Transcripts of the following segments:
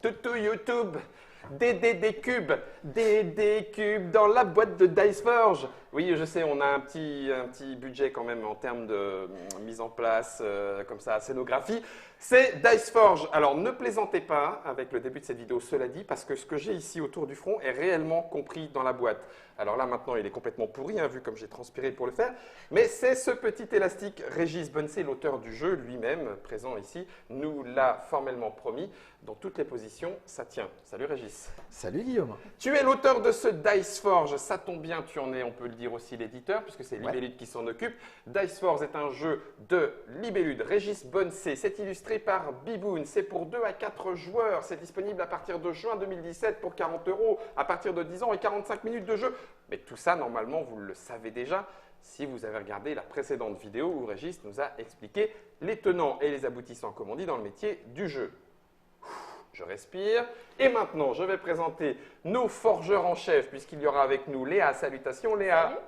Toutou YouTube, des cubes dans la boîte de Diceforge. Oui, je sais, on a un petit budget quand même en termes de mise en place, comme ça, scénographie. C'est Diceforge. Alors, ne plaisantez pas avec le début de cette vidéo, cela dit, parce que ce que j'ai ici autour du front est réellement compris dans la boîte. Alors là, maintenant, il est complètement pourri, hein, vu comme j'ai transpiré pour le faire. Mais c'est ce petit élastique. Régis Bonnecé, l'auteur du jeu lui-même, présent ici, nous l'a formellement promis. Dans toutes les positions, ça tient. Salut Régis. Salut Guillaume. Tu es l'auteur de ce Diceforge. Ça tombe bien, tu en es, on peut le dire aussi, l'éditeur, puisque c'est Libellude qui s'en occupe. Diceforge est un jeu de Libellude, Régis Bonnecé. C'est illustré par Biboun. C'est pour 2 à 4 joueurs. C'est disponible à partir de juin 2017 pour 40 €, à partir de 10 ans et 45 minutes de jeu. Mais tout ça, normalement, vous le savez déjà si vous avez regardé la précédente vidéo où Régis nous a expliqué les tenants et les aboutissants, comme on dit, dans le métier du jeu. Je respire. Et maintenant, je vais présenter nos forgeurs en chef, puisqu'il y aura avec nous Léa. Salutations Léa. Salut.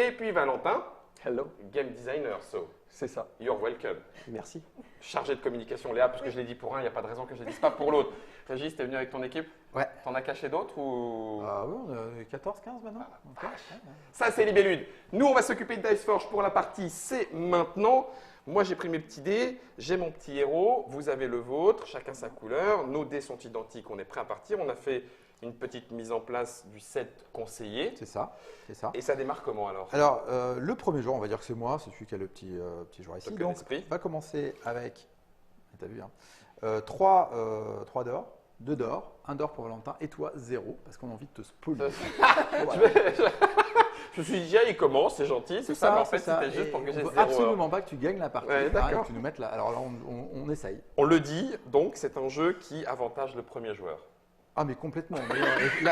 Et puis Valentin. Hello. Game designer, so C'est ça. you're welcome. Merci. Chargé de communication Léa, puisque je l'ai dit pour un, il n'y a pas de raison que je ne le dise pas pour l'autre. Régis, t'es venu avec ton équipe? Ouais. T'en as caché d'autres ou... Ah oui, on a 14, 15 maintenant. Ok, ouais. Ça, c'est Libellude. Nous, on va s'occuper de Diceforge pour la partie c'est maintenant. Moi, j'ai pris mes petits dés, j'ai mon petit héros, vous avez le vôtre, chacun sa couleur. Nos dés sont identiques, on est prêt à partir. On a fait une petite mise en place du set conseillé. C'est ça, c'est ça. Et ça démarre comment alors? Alors, le premier jour, on va dire que c'est moi, c'est celui qui a le petit joueur ici. Token Donc, esprit. on va commencer avec, tu as vu, hein, 3 d'or, 2 d'or, 1 d'or pour Valentin et toi 0 parce qu'on a envie de te spolier. Voilà. Je me suis dit, ah, il commence, c'est gentil, c'est ça, mais en fait, c'est ça. c'était juste Et pour que j'ai on 0 veut absolument pas que tu gagnes la partie. Ouais, et d'accord. que tu nous mettes là. Alors là, on essaye. On le dit, donc c'est un jeu qui avantage le premier joueur. Ah, mais complètement. Mais,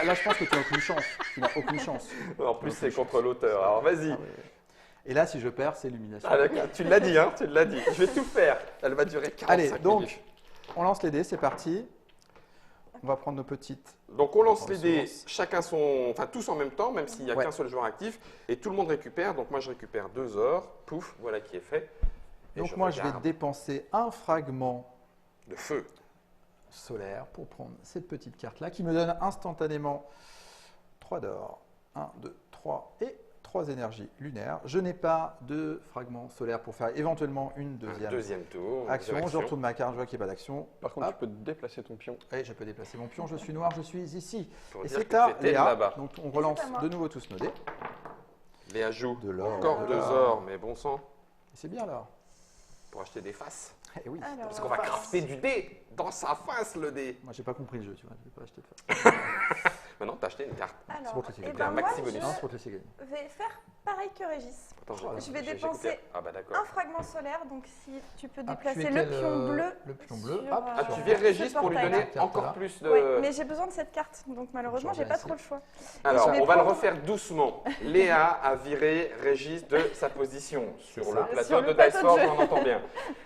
là, je pense que tu n'as aucune chance. Tu n'as aucune chance. En plus, c'est contre l'auteur. Alors, vas-y. Ah, ouais. Et là, si je perds, c'est illumination. Ah, d'accord, tu l'as dit, hein, tu l'as dit. Je vais tout faire. Elle va durer 45 Allez, donc, minutes. on lance les dés, c'est parti. On va prendre nos petites. Donc, on lance On les dés, lance. chacun son. Enfin, tous en même temps, même s'il n'y a Ouais. qu'un seul joueur actif. Et tout le monde récupère. Donc, moi, je récupère 2 ors. Pouf, voilà qui est fait. Et Donc, moi, je vais regarde. dépenser un fragment De feu. solaire pour prendre cette petite carte-là qui me donne instantanément 3 d'or. 1, 2, 3 et 3 énergies lunaires. Je n'ai pas de fragment solaire pour faire éventuellement une Un deuxième tour. action. deuxième Je retourne ma carte, je vois qu'il n'y a pas d'action. Par contre, Hop. tu peux déplacer ton pion. Et je peux déplacer mon pion, je suis noir, je suis ici. Pour Et dire c'est que à tu étais Léa. là-bas. Donc on relance C'est à moi. de nouveau tous nos dés. Léa joue. De l'or. Encore de 2 l'or. ors, mais bon sang. Et c'est bien là. Pour acheter des faces. Eh oui. Alors, Parce qu'on va crafter du dé. Dans sa face, le dé. Moi, j'ai pas compris le jeu, tu vois. Je vais pas acheter de face. Maintenant, t'as acheté une carte. Alors, pour te laisser eh gagner. ben Un moi, maxi bonus. Non, c'est pour te laisser gagner. je vais faire pareil que Régis. Attends, Je vais j'ai dépenser coupé. Ah, bah d'accord. un fragment solaire, donc si tu peux Ah, déplacer tu es le quel, pion bleu. le pion bleu. sur, Hop. Ah, tu sur viens ce Régis pour lui portail-là. donner encore Carte-là. plus de. Oui, mais j'ai besoin de cette carte, donc malheureusement, J'en j'ai ai pas assez. trop le choix. Alors, je vais on va le prendre- refaire doucement. Léa a viré Régis de sa position sur C'est le ça. plateau Sur de le plateau de Diceforge, jeu. on entend bien.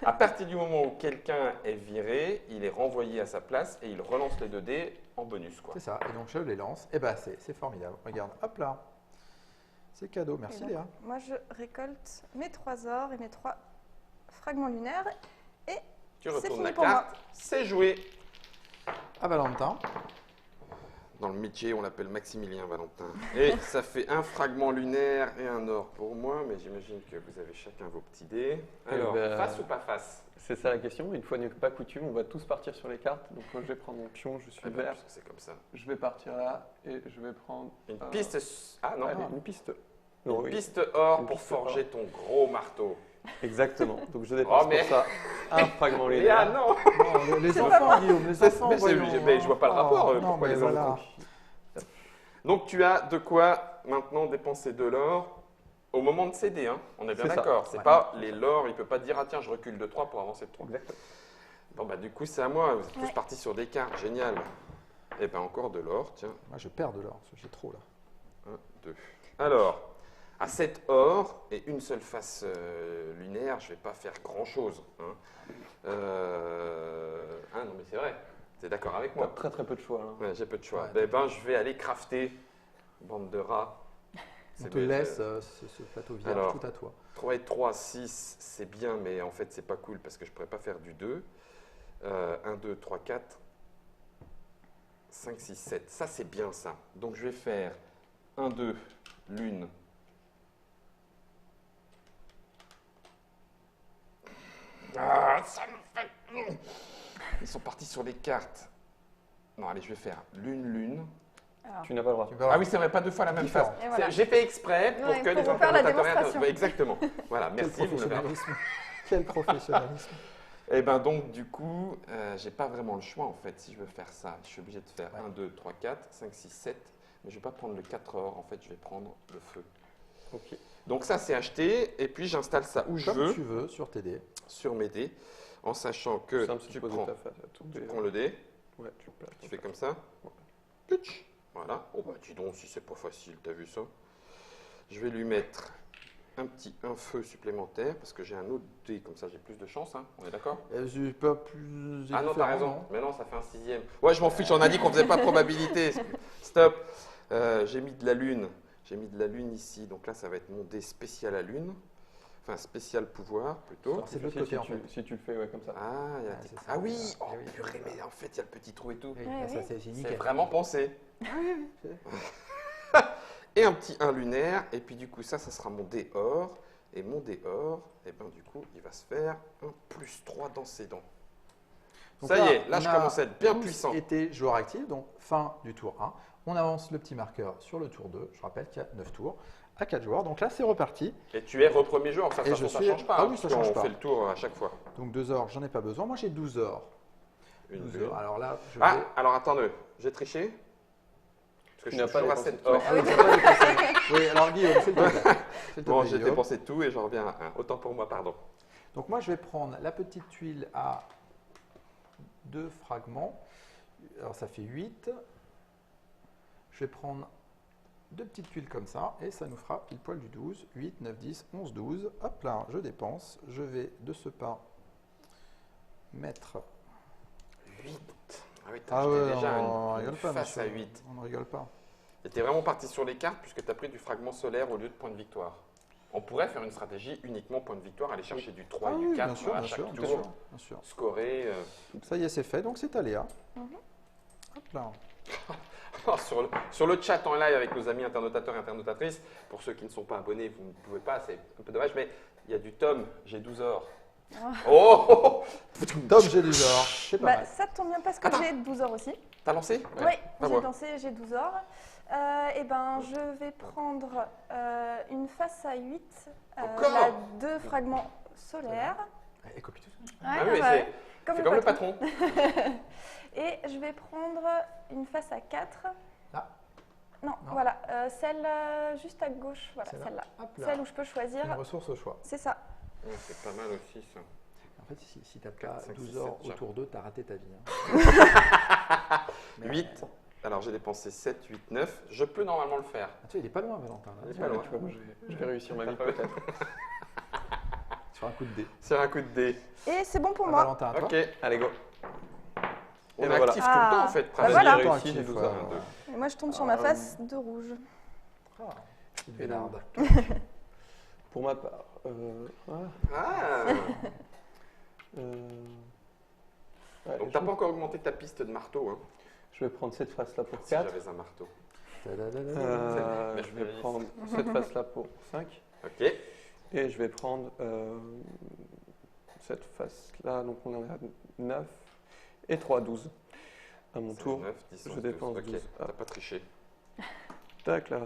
À partir du moment où quelqu'un est viré, il est renvoyé à sa place et il relance les 2 dés en bonus, quoi. C'est ça. Et donc je les lance. Et bah c'est formidable. Regarde, hop là. C'est cadeau. Et Merci donc, Léa. Moi, je récolte mes 3 ors et mes 3 fragments lunaires. Et Tu c'est retournes fini la pour carte, c'est joué. À Valentin. Dans le métier, on l'appelle Maximilien Valentin. Et ça fait un fragment lunaire et un or pour moi, mais j'imagine que vous avez chacun vos petits dés. Alors, ben, face ou pas face? C'est ça la question. Une fois n'est pas coutume, on va tous partir sur les cartes. Donc moi, je vais prendre mon pion, je suis Ah ben, vert. parce que c'est comme ça. Je vais partir là et je vais prendre Une piste. Ah non, allez, une piste. une Non, oui. piste or Une pour piste forger ton gros marteau. Exactement. Donc je dépense Oh, mais- pour ça un fragment Léa, lunaire. non. Non, les C'est enfants, pas moi. Guillaume, les C'est- enfants. mais c'est- voyons. mais je vois pas le rapport, non, pourquoi mais les voilà. enfants. Donc tu as de quoi maintenant dépenser de l'or au moment de céder, hein. On est bien C'est ça. d'accord. C'est Ouais. pas les l'or, il peut pas dire ah tiens je recule de 3 pour avancer de 3. Exactement. Bon bah du coup c'est à moi, vous êtes tous Ouais. partis sur des cartes, génial. Et ben encore de l'or, tiens, Moi je perds de l'or. Parce que j'ai trop là. 1, 2. Alors, à 7 or et une seule face lunaire, je vais pas faire grand chose. Hein. Ah non mais c'est vrai, t'es d'accord avec T'as moi? très très peu de choix. Hein. Ouais, j'ai peu de choix. Ouais. Eh ben je vais aller crafter, bande de rats. On C'est te bien, laisse ce plateau vierge Alors. tout à toi. 3 et 3, 6, c'est bien, mais en fait, c'est pas cool parce que je pourrais pas faire du 2. 1, 2, 3, 4. 5, 6, 7. Ça, c'est bien ça. Donc, je vais faire 1, 2, lune. Ah, ça me fait... Ils sont partis sur les cartes. Non, allez, je vais faire lune, lune. Alors, Tu n'as pas le droit. Tu peux avoir- Ah oui, c'est vrai, pas deux fois la même Différent. phase. Et voilà. J'ai fait exprès pour Ouais, que pour les vous faire la interlocuteurs... démonstration. Exactement. Voilà, Quel merci. Vous me l'avez appris. professionnalisme. Quel professionnalisme. Et ben donc, du coup, j'ai pas vraiment le choix en fait si je veux faire ça. Je suis obligé de faire Ouais. 1, 2, 3, 4, 5, 6, 7. Mais je vais pas prendre le 4 or, en fait, je vais prendre le feu. Ok. Donc ça, c'est acheté. Et puis, j'installe ça où je Comme veux, tu veux, sur tes dés. sur mes dés, en sachant que Simple, c'est tu de poser prends, ta face à tout. tu prends le dé, Ouais, tu le places. tu fais comme ça. Pitch. Voilà. Oh bah dis donc, si c'est pas facile, t'as vu ça? Je vais lui mettre un feu supplémentaire parce que j'ai un autre dé, comme ça j'ai plus de chance, hein. On est d'accord? J'ai pas plus. Ah non, t'as différent, raison. non. Mais non, ça fait un 6e. Ouais, je m'en fiche, on a dit qu'on faisait pas de probabilité. Stop. J'ai mis de la lune. J'ai mis de la lune ici. Donc là, ça va être mon dé spécial à lune. Enfin, spécial pouvoir plutôt. Alors, c'est de l'autre côté, en fait. Si tu le fais, ouais, comme ça. Ah, il y a Ouais, des- c'est ça. ah oui. Oh Eh oui, purée, c'est ça. mais en fait, il y a le petit trou et tout. Oui, Ouais, là, ça, oui. c'est C'est nickel. vraiment pensé. C'est- Et un petit 1 lunaire. Et puis du coup, ça sera mon dé or. Et mon dé or, et ben du coup, il va se faire un +3 dans ses dents. Donc Ça y est, là, on je a commence à être bien tous puissant. été joueur actif, donc fin du tour 1. On avance le petit marqueur sur le tour 2. Je rappelle qu'il y a 9 tours à 4 joueurs. Donc là, c'est reparti. Et tu es re-premier joueur, ça, Et ça, je ça suis- change pas. Ah hein, oui, ça parce qu'on change pas. fait le tour à chaque fois. Donc 2 ors, j'en ai pas besoin. Moi, j'ai 12 ors. Une 12 lune. ors. Alors là, je Ah, vais... alors attendez, j'ai triché. Parce que Tu je n'as suis pas toujours à dépensé 7 de or. Ah oui, t'as pas dépensé. Oui, alors Guillaume, s'il te plaît. S'il te Bon, plaît, j'ai Guillaume. dépensé tout et j'en reviens à 1. Autant pour moi, pardon. Donc moi, je vais prendre la petite tuile à 2 fragments. Alors ça fait 8. Je vais prendre 2 petites tuiles comme ça et ça nous fera pile poil du 12. 8, 9, 10, 11, 12. Hop là, je dépense. Je vais de ce pas mettre... 8. Ah oui, Ah j'étais ouais, déjà on une rigole pas, face à monsieur. 8. On ne rigole pas. Et t'es vraiment parti sur les cartes puisque tu as pris du fragment solaire au lieu de point de victoire. On pourrait faire une stratégie uniquement point de victoire, aller chercher du 3 Ah et oui, du bien 4 sûr, à bien chaque sûr, bien tour, sûr, bien sûr. scorer. Ça y est, c'est fait. Donc c'est aléa. Hop là. Sur le chat en live avec nos amis internautateurs et internautatrices, pour ceux qui ne sont pas abonnés, vous ne pouvez pas, c'est un peu dommage, mais il y a du Tom, j'ai 12 or. Oh Tom, j'ai 12 ors. C'est pas Bah, mal. ça tombe bien parce que Attends. j'ai 12 heures aussi. T'as lancé Oui, Pas j'ai moi. dansé, j'ai 12 heures. Et ben, je vais prendre une face à 8, Encore la 2 fragments solaires. Et copie tout ça. Ah Ouais, oui, mais ouais, c'est comme le patron. Et je vais prendre une face à 4. Ah. Non, Non. voilà, celle juste à gauche, voilà, Celle-là. celle-là. Hop là. Celle où je peux choisir. Une ressource au choix. C'est ça. Ouais, c'est pas mal aussi ça. En fait, si tu n'as 4, pas 5, 12 6, heures 7, autour d'eux, tu as raté ta vie. Hein. Mais, 8. Alors j'ai dépensé 7, 8, 9. Je peux normalement le faire. tu vois, il est pas loin, Valentin. Là. Il est Tu pas vois, loin. Tu vois, moi, je vais réussir ma vie peut-être. Sur un coup de dé. C'est un coup de dé. Et c'est bon pour Ah, moi. Valentin, à toi. Ok. Allez, go. On Et est ben voilà. actif tout le temps en fait. Bah presque. voilà. J'ai Toi, réussi, j'ai actif, 12 heures. Et moi, je tombe sur ma face de rouge. Ah, petite Et là, bénarde. Pour ma part, Ah ouais, Donc je, t'as pas encore augmenté ta piste de marteau, hein, je vais prendre cette face-là pour si 4. j'avais un marteau. Tadadadada. Je vais prendre cette face-là pour 5. Ok. Et je vais prendre cette face-là, donc on en est à 9 et 3, 12. À mon tour, 9, 10, je 11, dépense 12. Ok, 12. t'as pas triché. tac là.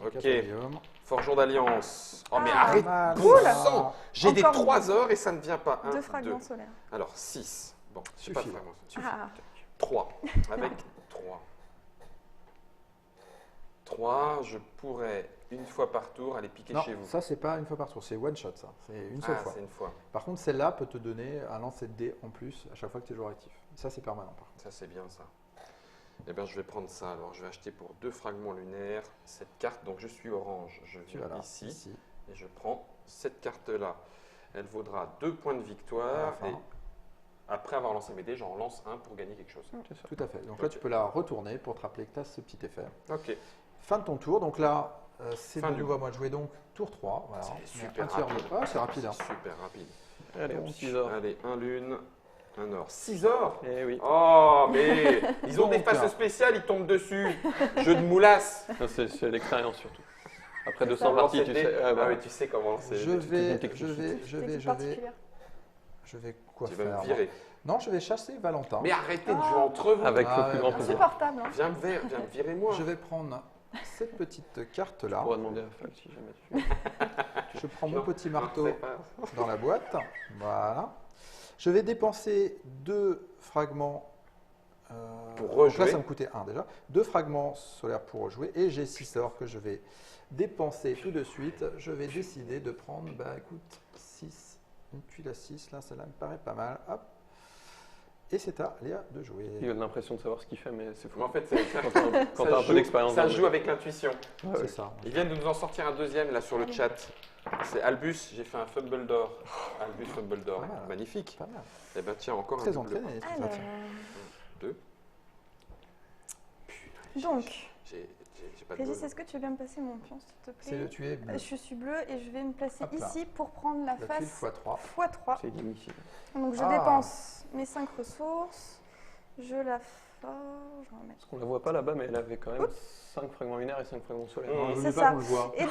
Ok. Guillaume. Forgeron d'Alliance. Oh mais Ah, arrête. Mal. Cool. Sang. J'ai des Encore 3 heures et ça ne vient pas. 1, 2 2. fragments solaires. Alors 6. Bon, j'ai pas de Suffit. fragments. Ah, 3. Avec 3. 3, je pourrais, une fois par tour, aller piquer Non, chez vous. ça, c'est pas une fois par tour. C'est one shot, ça. C'est une seule fois. c'est une fois. Par contre, celle-là peut te donner un lancer de dés en plus à chaque fois que tu es joueur actif. Ça, c'est permanent, par contre. Ça, c'est bien ça. Eh bien, je vais prendre ça. Alors, je vais acheter pour 2 fragments lunaires cette carte. Donc, je suis orange. Je Tu viens vas là, ici et je prends cette carte-là. Elle vaudra 2 points de victoire. À la fin. Et après avoir lancé mes dés, j'en relance un pour gagner quelque chose. C'est ça. Tout à fait. Donc là, tu peux la retourner pour te rappeler que tu as ce petit effet. Ok. Fin de ton tour. Donc là, c'est Fin de du nouveau à moi de jouer. Donc, tour 3. Voilà. C'est On est super un tiers rapide. de- Ah, c'est rapide. Hein. C'est super rapide. Allez, Donc, 6 heures. Allez, 1 lune. Un or. 6 or. Eh oui. Oh, mais ils ont des Donc, faces spéciales, ils tombent dessus. Jeu de moulasse. Ça, c'est l'expérience surtout. Après C'est 200 ça. parties, tu C'était- sais. Ah oui, tu sais comment c'est. Je vais, technique. je vais quoi Tu vas faire me virer. Non, je vais chasser Valentin. Mais arrêtez de jouer entre vous. Avec Ah le ouais, plus grand bien plaisir. Insupportable. Hein. Viens me virer moi. Je vais prendre cette petite carte-là. On va demander à Fab si jamais tu Je prends mon Non, petit non, marteau c'est pas- dans la boîte. Voilà. Je vais dépenser 2 fragments. Pour donc là, rejouer. ça me coûtait 1 déjà. 2 fragments solaires pour rejouer. Et j'ai 6 sorts que je vais dépenser tout de suite. Je vais décider de prendre, bah écoute, 6. Une tuile à 6, là, celle-là me paraît pas mal. Hop. Et c'est à Léa de jouer. Il a l'impression de savoir ce qu'il fait, mais c'est fou. Mais en fait, c'est- Quand t'as un- quand ça t'as un joue- peu d'expérience. Ça dans le joue jeu. avec l'intuition. Ouais, C'est ouais. ça. Ils viennent de nous en sortir un deuxième là sur le chat. C'est Albus, j'ai fait un fumble d'or. Albus fumble d'or. Ah. Magnifique. Pas mal. Eh ben tiens, encore un Très double. entraîné. c'est Alors, ça. 2. donc, J'ai pas de Régis, bol. est-ce que tu veux bien me passer mon pion, s'il te C'est plaît le tuer bleu. Je suis bleu et je vais me placer Hop là. ici pour prendre la La tuile face x3. x3. C'est inutile. Donc je Ah. dépense mes 5 ressources, je la forge, je vais en mettre. Parce qu'on la voit pas là-bas, mais elle avait quand même 5 fragments lunaires et 5 fragments solaires. Mmh. Je C'est veux pas ça. qu'on le voit. Et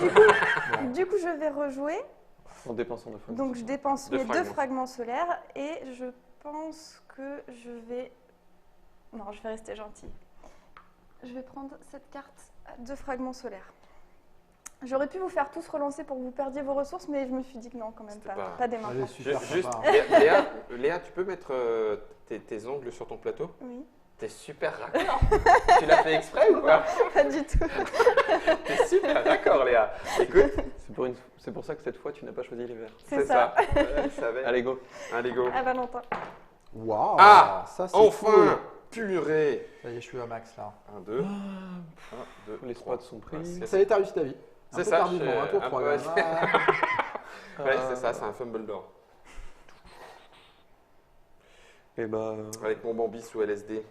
du coup, je vais rejouer. En dépensant 2 fragments. Donc je dépense Deux mes 2 fragments. fragments solaires et je pense que je vais... Non, je vais rester gentille. Je vais prendre cette carte à 2 fragments solaires. J'aurais pu vous faire tous relancer pour que vous perdiez vos ressources, mais je me suis dit que non, quand même C'était pas. pas- Pas dès maintenant. Allez, super Juste, sympa. hein. Léa, tu peux mettre tes ongles sur ton plateau? Oui, T'es super raccord. Tu l'as fait exprès ou pas? pas du tout. T'es super raccord, Léa. Écoute, C'est pour ça que cette fois, tu n'as pas choisi les verts. C'est ça. Ouais, je savais. Allez, go. Allez, go. Ah Valentin. Waouh, Ah, ça c'est Enfin, cool. purée. Ça y est, je suis à max là. 1, 2. 1, 2, Les spots sont pris. Ça y est, t'as réussi ta vie. Un C'est peu ça, tardivement, un tour un 3 peu- quand même. Ah. Ouais, c'est ça, c'est un fumble d'or. Et bah. Avec mon Bambi sous LSD.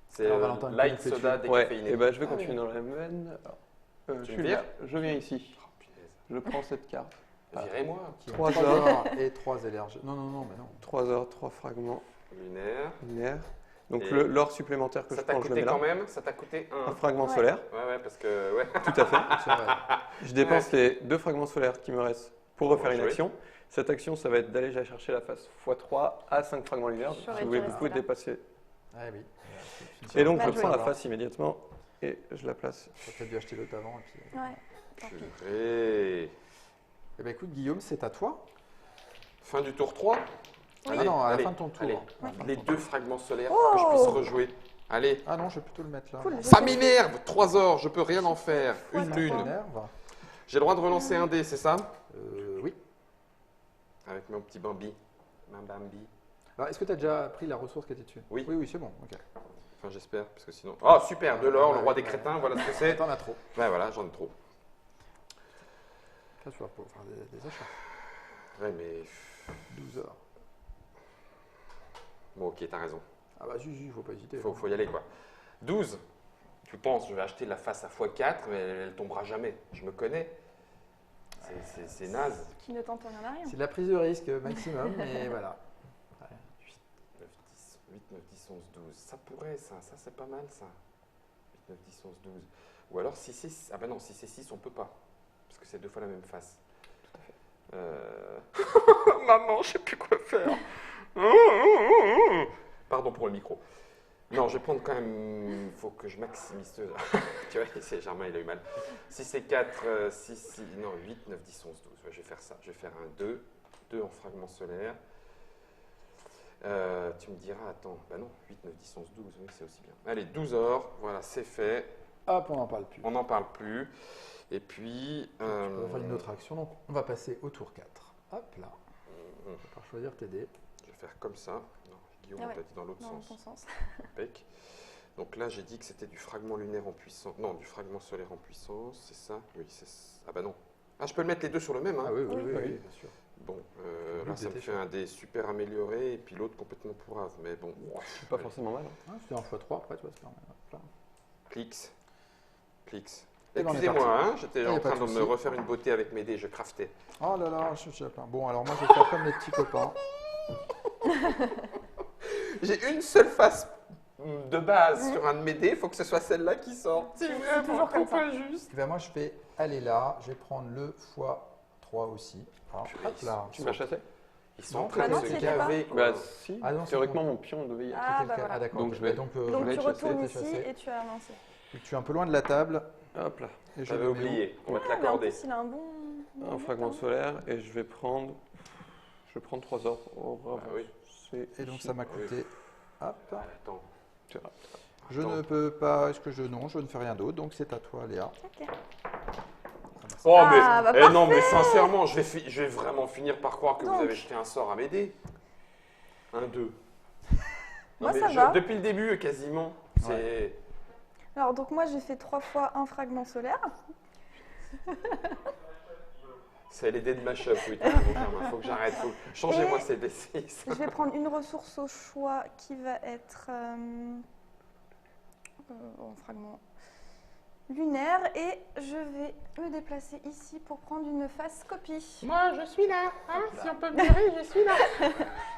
C'est Alors, Valentin, light tu me fais soda Ouais, décaféiné. et bah je vais Ah continuer oui. dans la même veine. Alors, Tu je me suis vires là, je viens ici. Oh, punaise. Je prends cette carte. Virez-moi. Qui ont 3 3 heures. heures et 3 énergies. Non, non, non, mais non. 3 heures, 3 fragments Lunaire. lunaires. Donc Et l'or supplémentaire que Ça je t'a prends, je le coûté mets là. quand même? Ça t'a coûté Un 1. fragment Ouais. solaire, Ouais, parce que. Ouais. tout à fait. C'est vrai. Je dépense les 2 fragments solaires qui me restent pour refaire une jouer. action. Cette action, ça va être d'aller chercher la face x3 à 5 fragments lunaires. J'aurais Si vous dû voulez, vous pouvez rester là. dépasser. Ah oui. Et donc, Mal je joué. prends la face immédiatement et je la place. T'as peut-être dû acheter l'autre avant. Et puis... Ouais. Tant pis. Purée. Eh ben écoute, Guillaume, c'est à toi. Fin du tour 3. Oui. Ah non, à la allez, fin de ton tour. allez. À la fin de Les ton 2 tour. fragments solaires Oh. que je puisse rejouer. Allez. Ah non, je vais plutôt le mettre là. Cool. Ça m'énerve. 3 heures, je peux rien en faire. Ouais, Une ça lune. Énerve. J'ai le droit de relancer un dé, c'est ça? Oui. Avec mon petit Bambi. Ma Bambi. Alors, est-ce que tu as déjà pris la ressource qui était dessus? Oui. Oui, oui, c'est bon. Ok. Enfin, j'espère, parce que sinon. Oh, super, de l'or, le Ouais, roi des ouais. crétins, voilà ce que c'est. T'en as trop. Ouais, voilà, j'en ai trop. Là, tu vas pouvoir faire des achats. Ouais, mais. 12 heures. Bon, ok, t'as raison. Ah bah, il faut pas hésiter. Faut y aller, quoi. 12. Tu penses, je vais acheter la face à x4, mais elle tombera jamais. Je me connais. C'est naze. Qui ne tente rien à rien. C'est de la prise de risque maximum, mais voilà. 8, 9, 10, 8, 9, 10, 11, 12. Ça pourrait, ça c'est pas mal, ça. 8, 9, 10, 11, 12. Ou alors, si c'est 6. Ah bah non, si c'est 6, on peut pas. Parce que c'est 2 fois la même face. Tout à fait. Maman, je sais plus quoi faire. Pardon pour le micro. Non, je vais prendre quand même. Il faut que je maximise. Tu vois, c'est Germain, il a eu mal. Si c'est 4, 6, non, 8, 9, 10, 11, 12. Ouais, je vais faire ça. Je vais faire un 2. 2 en fragment solaire. Tu me diras, attends, bah non, 8, 9, 10, 11, 12, oui, c'est aussi bien. Allez, 12 or, voilà, c'est fait. Hop, on n'en parle plus. On n'en parle plus. Et puis. On va faire une autre action. Donc, on va passer au tour 4. Hop là. On va pouvoir choisir tes dés. Je vais faire comme ça. Non, Guillaume, Ah on ouais. t'a dit dans l'autre Dans sens. ton sens. Impec. Donc là, j'ai dit que c'était du fragment lunaire en puissance. Non, du fragment solaire en puissance, c'est ça? Oui, c'est. Ah bah non. Ah, je peux le mettre les deux sur le même, hein? Ah oui, oui, Oui. oui, Oui. oui, bien sûr. Bon, Le là, but ça me était fait un dé super amélioré et puis l'autre complètement pourrave. Mais bon, C'est pas forcément mal. Ah, c'était un x3 après, tu vois, c'est pas mal. Hop là. clics. Clics. Et ben, on est Excusez-moi, parti. hein, j'étais y a en pas train de de me souci. refaire une beauté avec mes dés, je craftais. Oh là là, je suis à plein. Bon, alors moi, je vais faire comme les petits copains. J'ai une seule face de base sur un de mes dés, il faut que ce soit celle-là qui sorte. C'est vraiment toujours comme ça. pas juste. Eh ben, moi, je vais aller là. Je vais prendre le x3 aussi. Alors, hop là. Tu m'as chassé? Ils sont Non, en train de non, se tu y étais gaver. quoi. Bah si, Ah non, c'est théoriquement bon. mon pion devait y être. Ah, bah Ah, voilà. d'accord. Donc, je vais- Donc, Donc vais tu te retournes chasser, ici t'es chassé. et tu as lancé. tu es un peu loin de la table. Hop là, Et je J'avais le mets où oublié, on va te Ah, mais en l'accorder. plus, il a un bon. un fragment solaire et je vais prendre 3 ordres. Ah oui. Et donc, ça m'a coûté. Hop. Ah, attends. Je Attends. ne peux pas. Est-ce que je. Non, je ne fais rien d'autre. Donc, c'est à toi, Léa. Ok. Oh, mais, Ah, bah, non, mais parfait. sincèrement, je vais vraiment finir par croire que Donc. vous avez jeté un sort à m'aider. 1, 2. Moi, ça va. Depuis le début, quasiment. C'est. Alors, donc moi, j'ai fait 3 fois un fragment solaire. C'est les dés de mashup, oui. t'as raison, Germain, faut que j'arrête. Changez-moi Et- ces D6. Je vais prendre une ressource au choix qui va être en fragment lunaire et je vais me déplacer ici pour prendre une face copie. Moi, je suis là. Hein, si on peut me virer, je suis là.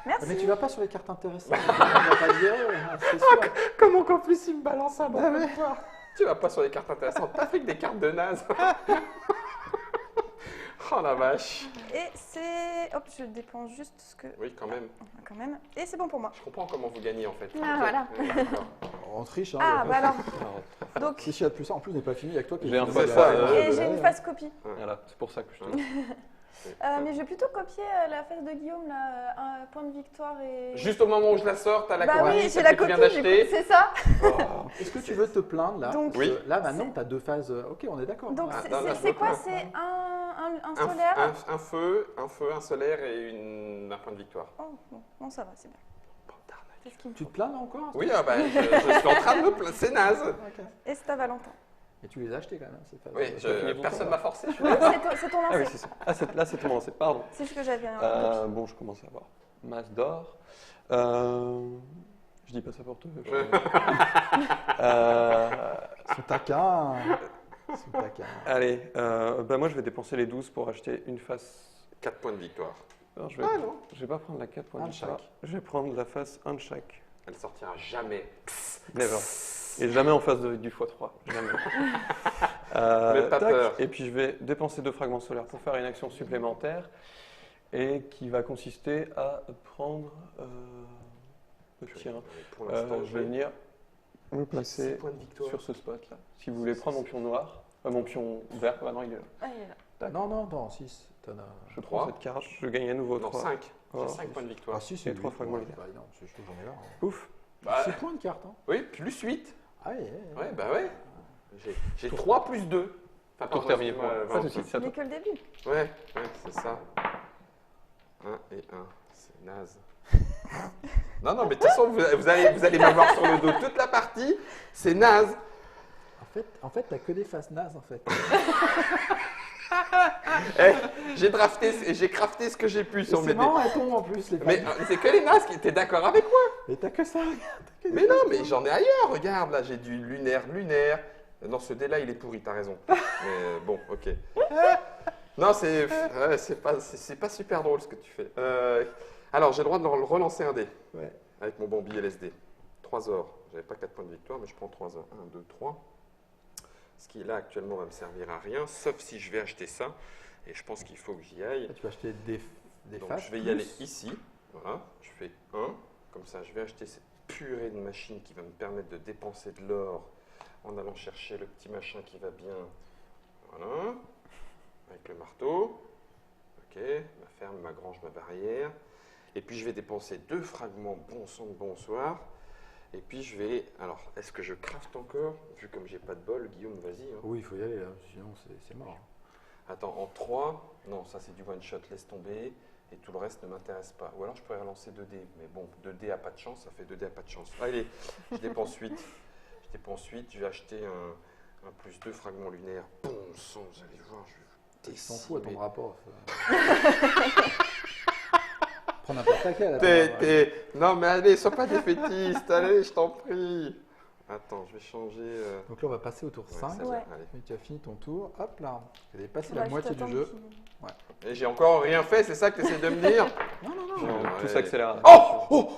Merci. Mais tu vas pas sur les cartes intéressantes. Tu vas pas le virer, hein, c'est sûr. Comment qu'en plus il me balance un bon Ah, peu mais- de poire. Tu vas pas sur les cartes intéressantes. T'as fait que des cartes de naze. Oh la vache. Et c'est... Hop, je dépense juste ce que... Oui, quand même. Quand même. Et c'est bon pour moi. Je comprends comment vous gagnez en fait. Ah, Ok. voilà. D'accord. On triche. Hein, Ah, le- bah alors. Alors, Donc, Si je suis à plus ça, en plus, on n'est pas fini avec toi. J'ai un C'est peu ça, et j'ai une face copie. voilà, c'est pour ça que je te Mais je vais plutôt copier la face de Guillaume, là, un point de victoire et... Juste au moment où je la sors, t'as la bah copie, oui, j'ai celle la que tu copie, viens du coup, d'acheter. c'est ça. Est-ce que tu veux te plaindre là Donc, Oui. Là, maintenant, tu as deux phases. Ok, on est d'accord. Donc Ah, c'est- non, là, c'est je c'est me quoi? plains. C'est un Un, solaire? un feu, un solaire et un point de victoire. Oh, bon, ça va, c'est bien. C'est ce qu'il me Tu faut. te plains là encore Oui, ah bah, je suis en train de me plaindre. C'est naze. Ok. Et c'est à Valentin. Et tu les as achetés quand même, ces phases. Oui, personne m'a forcé. Je suis Non, désolé. c'est ton Ah oui, lancé. c'est ça. Ah, là, c'est ton lancé, pardon. C'est ce que j'avais. Bon, je commence à avoir masse d'or. Je dis pas ça pour te. Ils sont taquins. Ils sont taquins. Allez, bah moi je vais dépenser les 12 pour acheter une face. 4 points de victoire. Alors, je vais, Ah non. je vais pas prendre la 4 points Un de de victoire. chaque. Je vais prendre la face 1 de chaque. Elle sortira jamais. Never. Et jamais en face du x3. Jamais. Mais pas tac. peur. Et puis je vais dépenser 2 fragments solaires pour faire une action supplémentaire et qui va consister à prendre le tir. Pour l'instant, Je vais venir me 6 placer points de victoire. sur ce spot là. Si vous voulez prendre mon pion noir, mon pion vert, ah non il est là. Ah, il est là. Non, 6. T'en as. Je prends Trois. cette carte, je gagne à nouveau Non, 3. 5. Oh. J'ai 5 points de victoire. Ah, 6 et 3 huit. fragments Ouais, linéaires. bah, non, c'est ce que j'en ai là. Ouf. Bah, 6 points de carte. Hein. oui, plus 8. Ah, ouais. Ouais, bah ouais. J'ai 3 plus 2. Enfin, Tour terminé pour moi. moi. Pas de soucis, c'est à Ce n'est toi. que le début. Ouais, c'est ça. 1 et 1. C'est naze. Non, mais de toute façon, vous allez m'avoir sur le dos toute la partie. C'est naze. En fait, t'as que des faces nazes, en fait. Eh, j'ai crafté ce que j'ai pu sur mes C'est dés. marrant, elles tombent en plus, les Mais faces. c'est que les nazes qui étaient d'accord avec moi. Mais t'as que ça, regarde. t'as que Mais des non, faces mais nazes. j'en ai ailleurs. Regarde, là, j'ai du lunaire. Non, ce dé-là, il est pourri, t'as raison. Mais bon, ok. Non, c'est pas super drôle ce que tu fais. Alors, j'ai le droit de relancer un dé Ouais. avec mon Bambi LSD. 3 ors. J'avais pas 4 points de victoire, mais je prends 3 ors. 1, 2, 3. Ce qui, là, actuellement, va me servir à rien, sauf si je vais acheter ça. Et je pense qu'il faut que j'y aille. Là, tu vas acheter des Donc, faces. je vais y aller ici. Voilà, je fais 1. Comme ça, je vais acheter cette purée de machine qui va me permettre de dépenser de l'or en allant chercher le petit machin qui va bien. Voilà, avec le marteau. Ok, ma ferme, ma grange, ma barrière. Et puis, je vais dépenser 2 fragments bon sang de bonsoir. Et puis, je vais. Alors, est-ce que je crafte encore? Vu comme j'ai pas de bol, Guillaume, vas-y. Hein. Oui, il faut y aller, là. Sinon c'est mort. Attends, en 3, non, ça c'est du one shot, laisse tomber. Et tout le reste ne m'intéresse pas. Ou alors je pourrais relancer 2 dés. Mais bon, 2 dés à pas de chance, ça fait 2 dés à pas de chance. Allez, je dépense 8. Je vais acheter un plus 2 fragments lunaires. Bon sang, vous allez voir, je vais Tu t'en fous à ton décimer. rapport. Prends n'importe laquelle. Non mais allez, sois pas défaitiste, allez, je t'en prie. Attends, je vais changer. Donc là, on va passer au tour Ouais, 5. ça Ouais. va, allez. Et tu as fini ton tour. Hop là. Tu avais passé On la va moitié juste du attendre jeu. qu'il- Et j'ai encore rien fait, c'est ça que tu essaies de me dire? Non, non, non. Non, Tout ouais. s'accélère. Oh, oh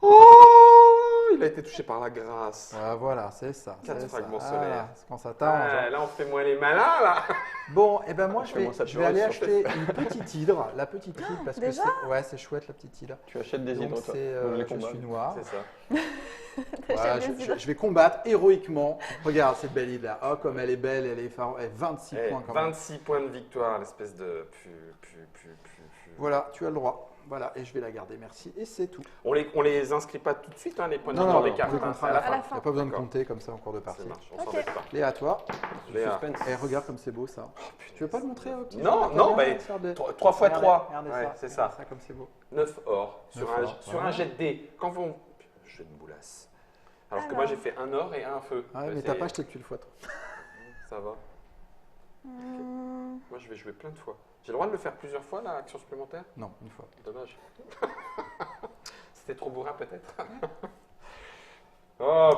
Oh, il a été touché par la grâce. Voilà, c'est ça. 4 c'est ça. fragments Voilà, solaires. c'est quand ça t'arrange. Ah, là, on fait moins les malins, là. Bon, et ben moi, Je fais moins ça je vais aller purée sur acheter une petite hydre. La petite hydre, parce que déjà c'est chouette, la petite hydre. Tu achètes des Donc, hydres, toi. c'est, Donc, je les je combats. suis noir. C'est ça. Voilà, je vais combattre héroïquement. Regarde cette belle hydre là. Oh, comme elle est belle, elle est 26 Eh, points quand même. 26 points de victoire, l'espèce de... Voilà, tu as le droit. Voilà, et je vais la garder, merci. Et c'est tout. On les inscrit pas tout de suite, hein, les points de Non, victoire non, des cartes. on les hein, comptera c'est à la fin. Il n'y a pas besoin de D'accord. compter comme ça en cours de partie. Ça marche, on Ok. s'embête pas. Léa, à toi. Léa. Suspense. Et regarde comme c'est beau ça. Tu veux pas le montrer au petit Non, Jean-Marc non, Regarde, bah, regarde. 3 fois 3. Regardez Ouais, ça, c'est regarde ça. comme c'est beau. 9 or sur, 9 un, or, sur voilà. un jet de dés. Quand vont... Jeu de boulasse. Alors que Alors. moi, j'ai fait un or et un feu. Ouais, Ouais, mais c'est- t'as pas acheté depuis le fois. Ça va. Hmm, Moi, je vais jouer plein de fois. J'ai le droit de le faire plusieurs fois, là, action supplémentaire? Non, une fois. Dommage. C'était trop bourrin, peut-être. Oh,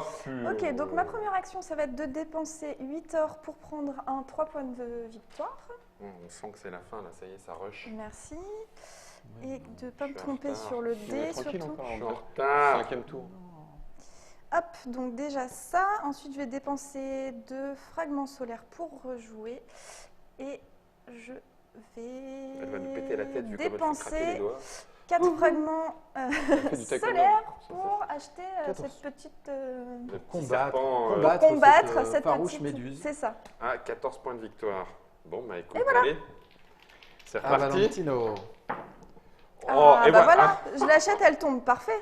Ok, donc ma première action, ça va être de dépenser 8 or pour prendre un 3 points de victoire. On sent que c'est la fin, là, ça y est, ça rush. Merci. Et de ne pas Je me suis en tromper retard. sur le Tu es dé tranquille surtout. encore Je suis en en retard. 5e tour. Hop, donc déjà ça. Ensuite, je vais dépenser 2 fragments solaires pour rejouer. Et je vais Elle va nous péter la tête, vu comme elle fait craquer les dépenser doigts. 4 fragments fait du taekwondo. solaires Ça, pour acheter 14. cette petite... Le petit Combattre, serpent, combattre cette cette farouche petite... méduse. C'est ça. Ah, 14 points de victoire. Bon, bah écoute, voilà. allez. C'est Ah, reparti. Valentino. Oh, Ah, et bah voilà. voilà, je l'achète, elle tombe. Parfait.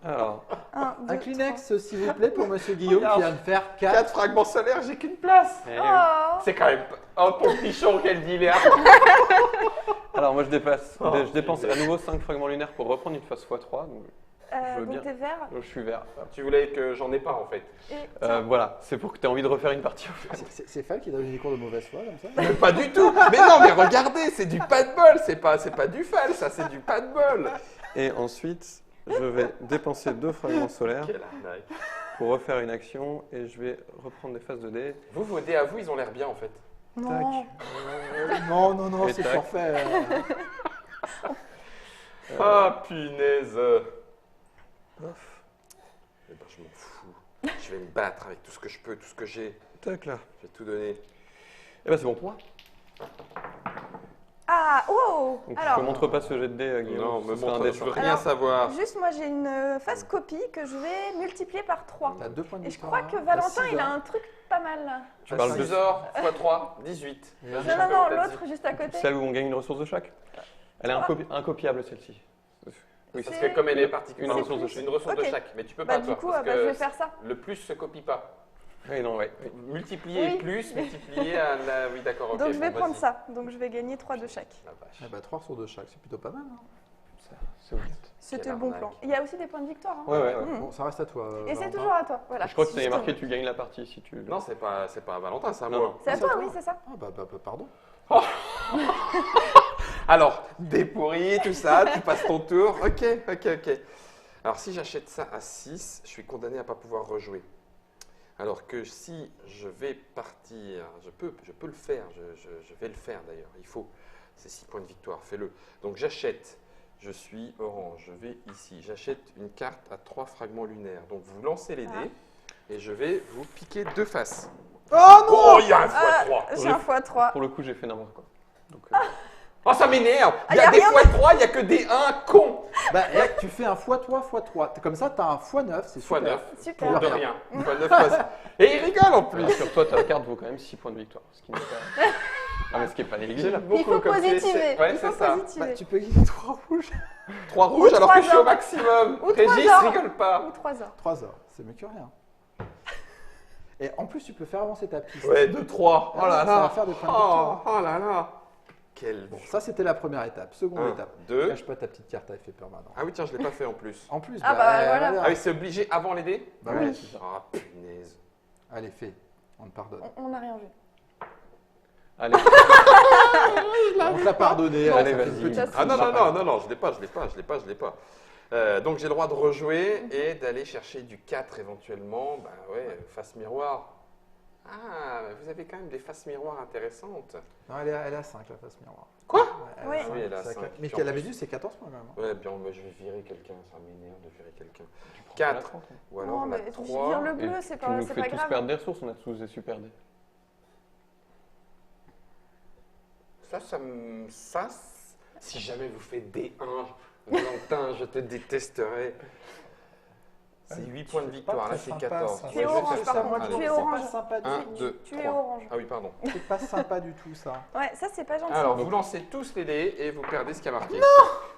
Alors, 1, 2, Un Kleenex, s'il vous plaît, pour Monsieur Guillaume Regarde. qui vient de faire 4. 4 fragments solaires, j'ai qu'une place. eh, Oh. C'est quand même... Oh, ton pichon qu'elle dit, Léa. alors moi je Oh, dépense à nouveau 5 fragments lunaires pour reprendre une phase x3. Donc Je veux bien. donc t'es vert. je suis vert. Tu voulais que j'en ai pas, en fait. Et tiens, Voilà, c'est pour que tu aies envie de refaire une partie. C'est Fal qui donne des cours de mauvaise foi comme ça. Mais pas du tout. Mais non, mais regardez, c'est du pas de bol. C'est pas du fall, ça, c'est du pas de bol. Et ensuite, je vais dépenser 2 fragments solaires Quelle arnaque. pour refaire une action et je vais reprendre des phases de dés. Vous, vos dés à vous, ils ont l'air bien, en fait. non. Non, non, non, Et c'est tac. forfait. Ah, punaise. Ouf. Eh ben, je m'en fous. Je vais me battre avec tout ce que je peux, tout ce que j'ai. Tac là. Je vais tout donner. Et ben c'est bon pour moi. Ah, oh. Donc je Alors, te montre pas ce jet de dés, Guillaume. Non, Ce me sera un montre, dé je sur veux quatre. rien Alors, savoir. juste moi j'ai une phase copie que je vais multiplier par 3. T'as 2 points de Et je victoire, crois que hein. T'as Valentin, 6 il a heures. un truc pas mal là. Tu parles de 6 or x 3, 18. Et Vas-y, Non, non, Jacob, non, t'as l'autre dit. juste à côté. celle où on gagne une ressource de chaque. Elle est incopiable celle-ci. Oui, Parce C'est- que comme elle est particulière, Une ressource de c'est une ressource de Ok. chaque. Mais tu peux Bah pas, du toi. coup, parce bah, je que vais faire ça. le plus se copie pas. Oui, non, ouais. oui. Multiplier Oui. plus, multiplier à la... Oui, d'accord, ok. Donc je vais bon, prendre vas-y. ça. Donc je vais gagner 3 de chaque. La vache. Ah bah 3 sur 2 chaque, c'est plutôt pas mal. Hein. C'est honnête. C'était Quelle le bon arnaque. plan. Il y a aussi des points de victoire. hein. Ouais, ouais, ouais. Mmh. Bon, ça reste à toi. Et c'est Valentin. toujours à toi. Voilà. Je crois que ça y est Justement. marqué, tu gagnes la partie si tu. Non, c'est pas à Valentin, c'est à Non, moi. non. C'est à C'est toi, à toi. oui, c'est ça. Ah bah, pardon. Alors, dépourri, tout ça, tu passes ton tour. Ok. Alors, si j'achète ça à 6, je suis condamné à ne pas pouvoir rejouer. Alors que si je vais partir, je peux le faire, je vais le faire d'ailleurs, il faut. C'est 6 points de victoire, fais-le. Donc j'achète, je suis orange, je vais ici, j'achète une carte à 3 fragments lunaires. Donc vous lancez les dés et je vais vous piquer 2 faces. Oh non Oh, il y a un Ah, x3. j'ai un x3. Pour le coup, j'ai fait n'importe quoi. Donc, Oh, ça m'énerve. Il y y a a des rien. x3, il n'y a que des 1 cons. Bah, tu fais un x3, x3. Comme ça, t'as un x9, c'est super. x9. Super. Pour de rien. x9 faces. Et il rigole en plus. sur toi, ta carte vaut quand même 6 points de victoire. Ce qui n'est pas. Non, mais ce qui n'est pas négligeable. Il faut positiver. Ouais, Il c'est faut ça. positiver. Bah, tu peux gagner 3 rouges. 3 rouges Ou alors que 3 je suis au or. maximum. Ou 3 Régis, or. rigole pas. Ou 3 heures. 3 heures, c'est mieux que rien. Et en plus, tu peux faire avancer ta piste. Ouais, 2, 3. Oh là Ça va là. faire des points de victoire. Oh là là. Quel Bon, ça, c'était la première étape. Seconde 1, étape. 2. Cache pas ta petite carte à effet permanent. Ah oui, tiens, je ne l'ai pas fait en plus. En plus, Ah bah, voilà. Ah oui, c'est obligé avant les dés. Bah Ouais, oui. c'est ça. Ah punaise. Allez, fais. On te pardonne. On n'a rien vu. Allez, On te l'a pardonné. Allez, ça fait vas-y. une petite Ah non, touche. je l'ai pas. Donc j'ai le droit de rejouer et d'aller chercher du 4 éventuellement. Bah ouais, face miroir. Ah, vous avez quand même des faces miroirs intéressantes. Non, elle est à 5, la face miroir. Quoi? Oui. Ah oui, elle a ça 5. mais qu'elle avait dit, c'est 14 points quand même. Ouais, bien, bah, je vais virer quelqu'un, ça m'énerve de virer quelqu'un. Tu prends 4. la 30, hein. Ou alors Non, la mais 3. vire le Et bleu, c'est tu pas, nous c'est fais pas tous grave. perdre des ressources, on a tous des super dés. Si jamais vous faites D1, Valentin, je te détesterai. C'est 8 points de victoire, là c'est 14. Tu es orange, par contre, tu es orange. C'est pas sympa du 1, tout. 2, Tu es 3. orange. Ah oui, pardon. C'est pas sympa du tout ça. Ouais, ça c'est pas gentil. Alors, vous lancez tous les dés et vous perdez ce qui a marqué.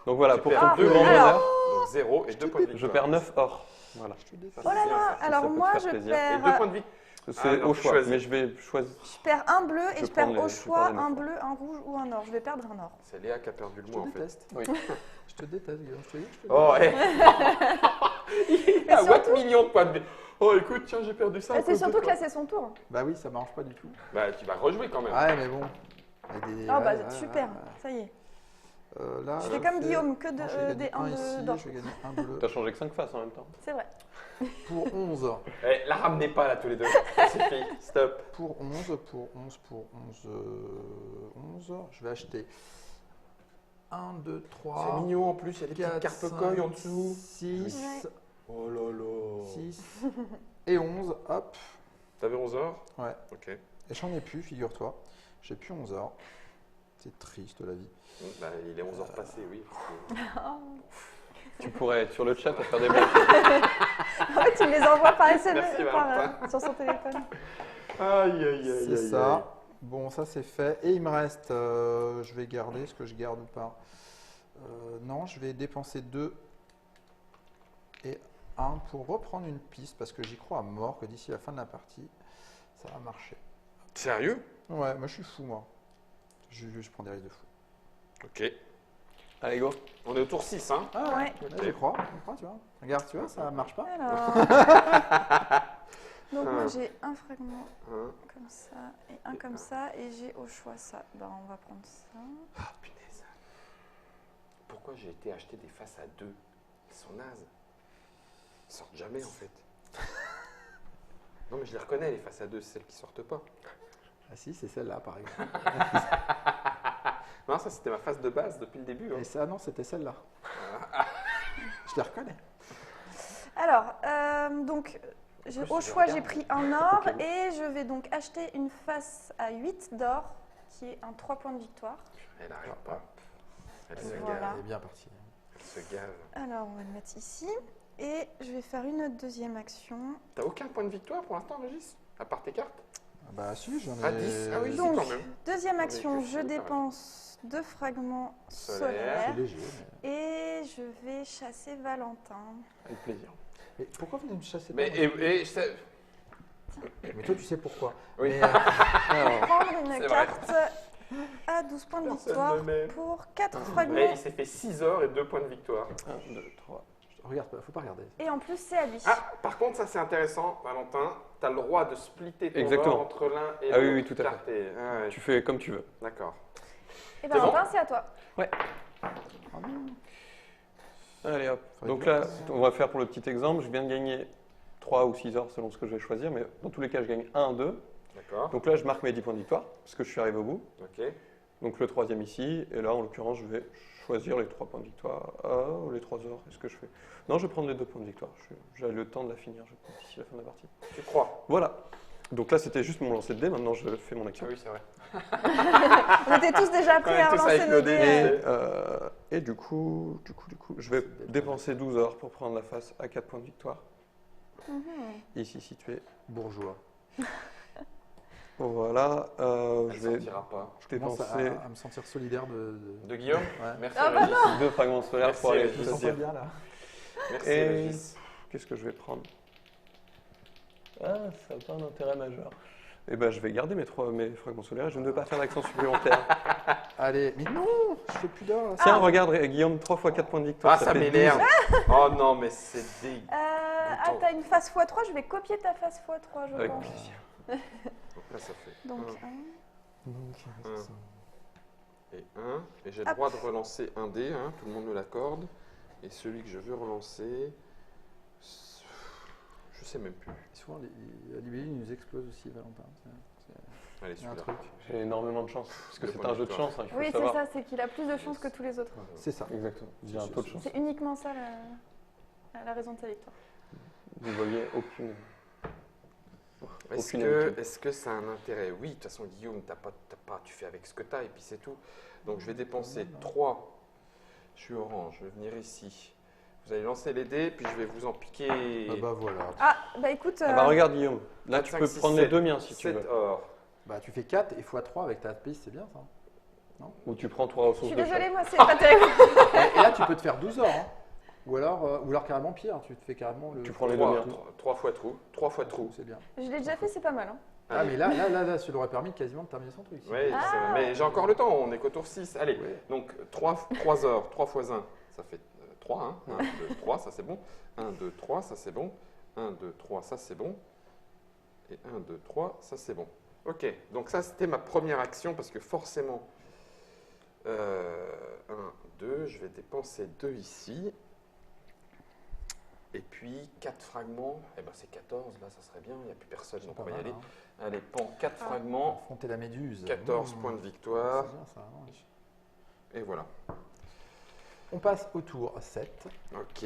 Donc voilà, Tu pour perds ton Ah, plus deux. grand alors. bonheur, Donc 0 et 2 points de victoire. je perds 9 or. Voilà. Je te déteste. Oh là bien, là, ça. alors Ça peut te moi faire je plaisir. Et 2 perds, points de victoire. C'est non, au tu choix, choisis. mais je vais choisir. je perds un bleu et Je je perds prends au les- je choix perds les un neuf. bleu, un rouge ou un or. Je vais perdre un or. C'est Léa qui a perdu le Je mot te en fait. déteste. Oui. Je te déteste, Guillaume. Je te dis que je te Oh, déteste. Il a surtout- 8 millions de points de vie. Oh, écoute, tiens, j'ai perdu ça. Mais c'est surtout que là c'est son tour. Bah oui, ça marche pas du tout. Bah, tu vas rejouer quand même. Ouais, mais bon. Il y a des- Oh bah ouais, super, ouais. ça y est. Là, Je fais comme fais- Guillaume, que Non, je vais des gagner 1 un ici, d'or. je vais gagner un bleu T'as changé que 5 faces en même temps. C'est vrai. pour 11. Eh, la ramenez pas là tous les deux. Ça suffit. Stop. Pour 11, pour 11, pour 11, 11. Je vais acheter 1, 2, C'est 3, mignon en plus, il y a des petites 4, cartes 5, coy en dessous. 6, Ouais. Oh là là. 6 et 11. Hop. T'avais 11 heures. Ouais. Ok. Et j'en ai plus, figure-toi. J'ai plus 11 heures. C'est triste la vie. Bah, il est 11 heures passées, oui. Tu pourrais être sur le chat à faire des blagues. En fait, il les envoie par SMS Merci, Valentin. sur son téléphone. Aïe, aïe, C'est ça. Bon, ça c'est fait. Et il me reste, je vais garder, est-ce que je garde ou pas Non, je vais dépenser 2 et 1 pour reprendre une piste parce que j'y crois à mort que d'ici la fin de la partie, ça va marcher. Sérieux? Ouais, moi je suis fou, moi. Je prends des risques de fou. Ok. Allez, go. On est au tour 6, hein? Ah Ouais. j'y crois, tu vois. Regarde, tu vois, ça marche pas. Alors. Donc moi j'ai un fragment Hein. comme ça et un comme ça et j'ai au choix ça. Ben on va prendre ça. Ah, punaise. Pourquoi j'ai été acheter des faces à 2? Ils sont nazes. Ils sortent jamais en fait. Non mais je les reconnais les faces à 2, c'est celles qui sortent pas. Ah si, c'est celle-là par exemple. Non, ça c'était ma face de base depuis le début. Hein. Et ça, non, c'était celle-là. Je les reconnais. Alors donc plus, au je choix regarde. j'ai pris un or Ok. et je vais donc acheter une face à 8 d'or qui est un 3 points de victoire. Elle n'arrive pas. Elle se Voilà. gave. Elle est bien partie. Elle se gave. Alors on va le mettre ici et je vais faire une deuxième action. T'as aucun point de victoire pour l'instant, Régis? À part tes cartes? Ah bah si, j'en ai... Ah, 10. Ah oui, si, Donc quand même. deuxième On est action, que je sur les dépense 2 fragments Solaire. solaires. C'est léger. Et je vais chasser Valentin. Avec plaisir. Mais pourquoi vous me chassez pas Mais, Mais toi, tu sais pourquoi. Oui. Mais, Alors, Prendre C'est une vrai. carte à 12 points de Personne victoire ne m'aime. pour 4 Mais fragments. il s'est fait 6 heures et 2 points de victoire. 1, 2, 3. regarde pas, faut pas regarder. Et en plus, c'est à lui. Ah, par contre, ça c'est intéressant, Valentin. Tu as le droit de splitter ton Exactement. or entre l'un et l'autre. Ah oui, oui, tout à fait. Écarté. Ah ouais, Tu fais comme tu veux. D'accord. Et c'est Valentin, c'est à toi. Ah non. Allez hop. Faudrait Donc bien là, on va faire pour le petit exemple. Je viens de gagner 3 ou 6 heures selon ce que je vais choisir. Mais dans tous les cas, je gagne 1, 2. D'accord. Donc là, je marque mes 10 points de victoire parce que je suis arrivé au bout. Ok. Donc le troisième ici. Et là, en l'occurrence, je vais choisir les 3 points de victoire. Ah, les 3 heures. Est-ce que je fais? Non, je vais prendre les 2 points de victoire. J'ai le temps de la finir, je pense, d'ici la fin de la partie. Tu crois? Voilà. Donc là, c'était juste mon lancer de dés. Maintenant, je fais mon action. Ah oui, c'est vrai. On était tous déjà prêts à On est tous relancer avec nos nos dés. dés. Et du coup, je vais dépenser 12 heures pour prendre la face à 4 points de victoire. Mhm. Ici situé. Bourgeois. Voilà. Elle Je vais sortira pas. Je commence dépenser à me sentir solidaire De Guillaume? Ouais. Merci, Ah bah Régis. 2 fragments solaires Merci, pour aller Régis. Je me sens pas choisir. bien là. Merci, Et- Régis. Qu'est-ce que je vais prendre? Ah, ça n'a pas un intérêt majeur. Eh ben, je vais garder mes fragments solaires et je ne vais pas faire d'accent supplémentaire. Allez, mais non, je fais plus d'or là. Tiens, regarde, Guillaume, 3 fois 4 points de victoire. Ah, ça fait m'énerve. 12. Oh non, mais c'est dégueu. Ah, t'as une face x3, je vais copier ta face x3, je Avec pense. plaisir. Donc là, ça fait Donc, 1 Donc, il reste ça. et 1. Et j'ai le Hop. droit de relancer un dé, hein, tout le monde me l'accorde. Et celui que je veux relancer, je sais même plus. Souvent, la libellule nous explose aussi, Valentin. Allez, Il y a un celui-là. truc. J'ai énormément de chance. Parce que Deux c'est points un de jeu de victoire. chance, hein, il faut Oui, le c'est savoir. ça, c'est qu'il a plus de chance que tous les autres. C'est ça. Exactement. J'ai un peu de chance. C'est uniquement ça la raison de sa victoire. Vous voyez aucune. Est-ce aucune que, habitude. est-ce que ça a un intérêt? Oui, de toute façon, Guillaume, tu fais avec ce que tu as et puis c'est tout. Donc je vais dépenser 3. Je suis orange, je vais venir ici. Vous allez lancer les dés, puis je vais vous en piquer. Ah bah voilà. Ah, bah écoute. Ah bah regarde Guillaume, là 4, tu 5, peux 6, prendre 7. les deux miens si tu 7 veux. or. Bah tu fais 4 et x3 avec ta piste, c'est bien ça. Ou tu prends 3 Je ressources suis de désolée, chaque. moi, c'est pas terrible. Et là tu peux te faire 12 heures. Hein. Ou alors carrément pire, tu te fais carrément le. Tu prends les deux miens. 3 fois trou. 3 fois trou. C'est bien. Je l'ai déjà fait, c'est pas mal. Hein. Ah Allez. mais là, ça lui aurait permis quasiment de terminer son truc. Oui, Ah. mais j'ai encore le temps, on est qu'au tour 6. Allez, Ouais. donc 3 or, 3 fois 1, ça fait 3. Hein. 1, 2, 3, ça c'est bon. 1, 2, 3, ça c'est bon. 1, 2, 3, ça c'est bon. Et 1, 2, 3, ça c'est bon. Ok, donc ça c'était ma première action parce que forcément, 1, 2, je vais dépenser 2 ici. Et puis 4 fragments, eh ben c'est 14, là ça serait bien, il n'y a plus personne, donc on va y aller. Hein. Allez, pan, 4 Ah. fragments, Affronter la méduse. 14 points de victoire, C'est bien ça. hein. et voilà. On passe au tour 7. Ok,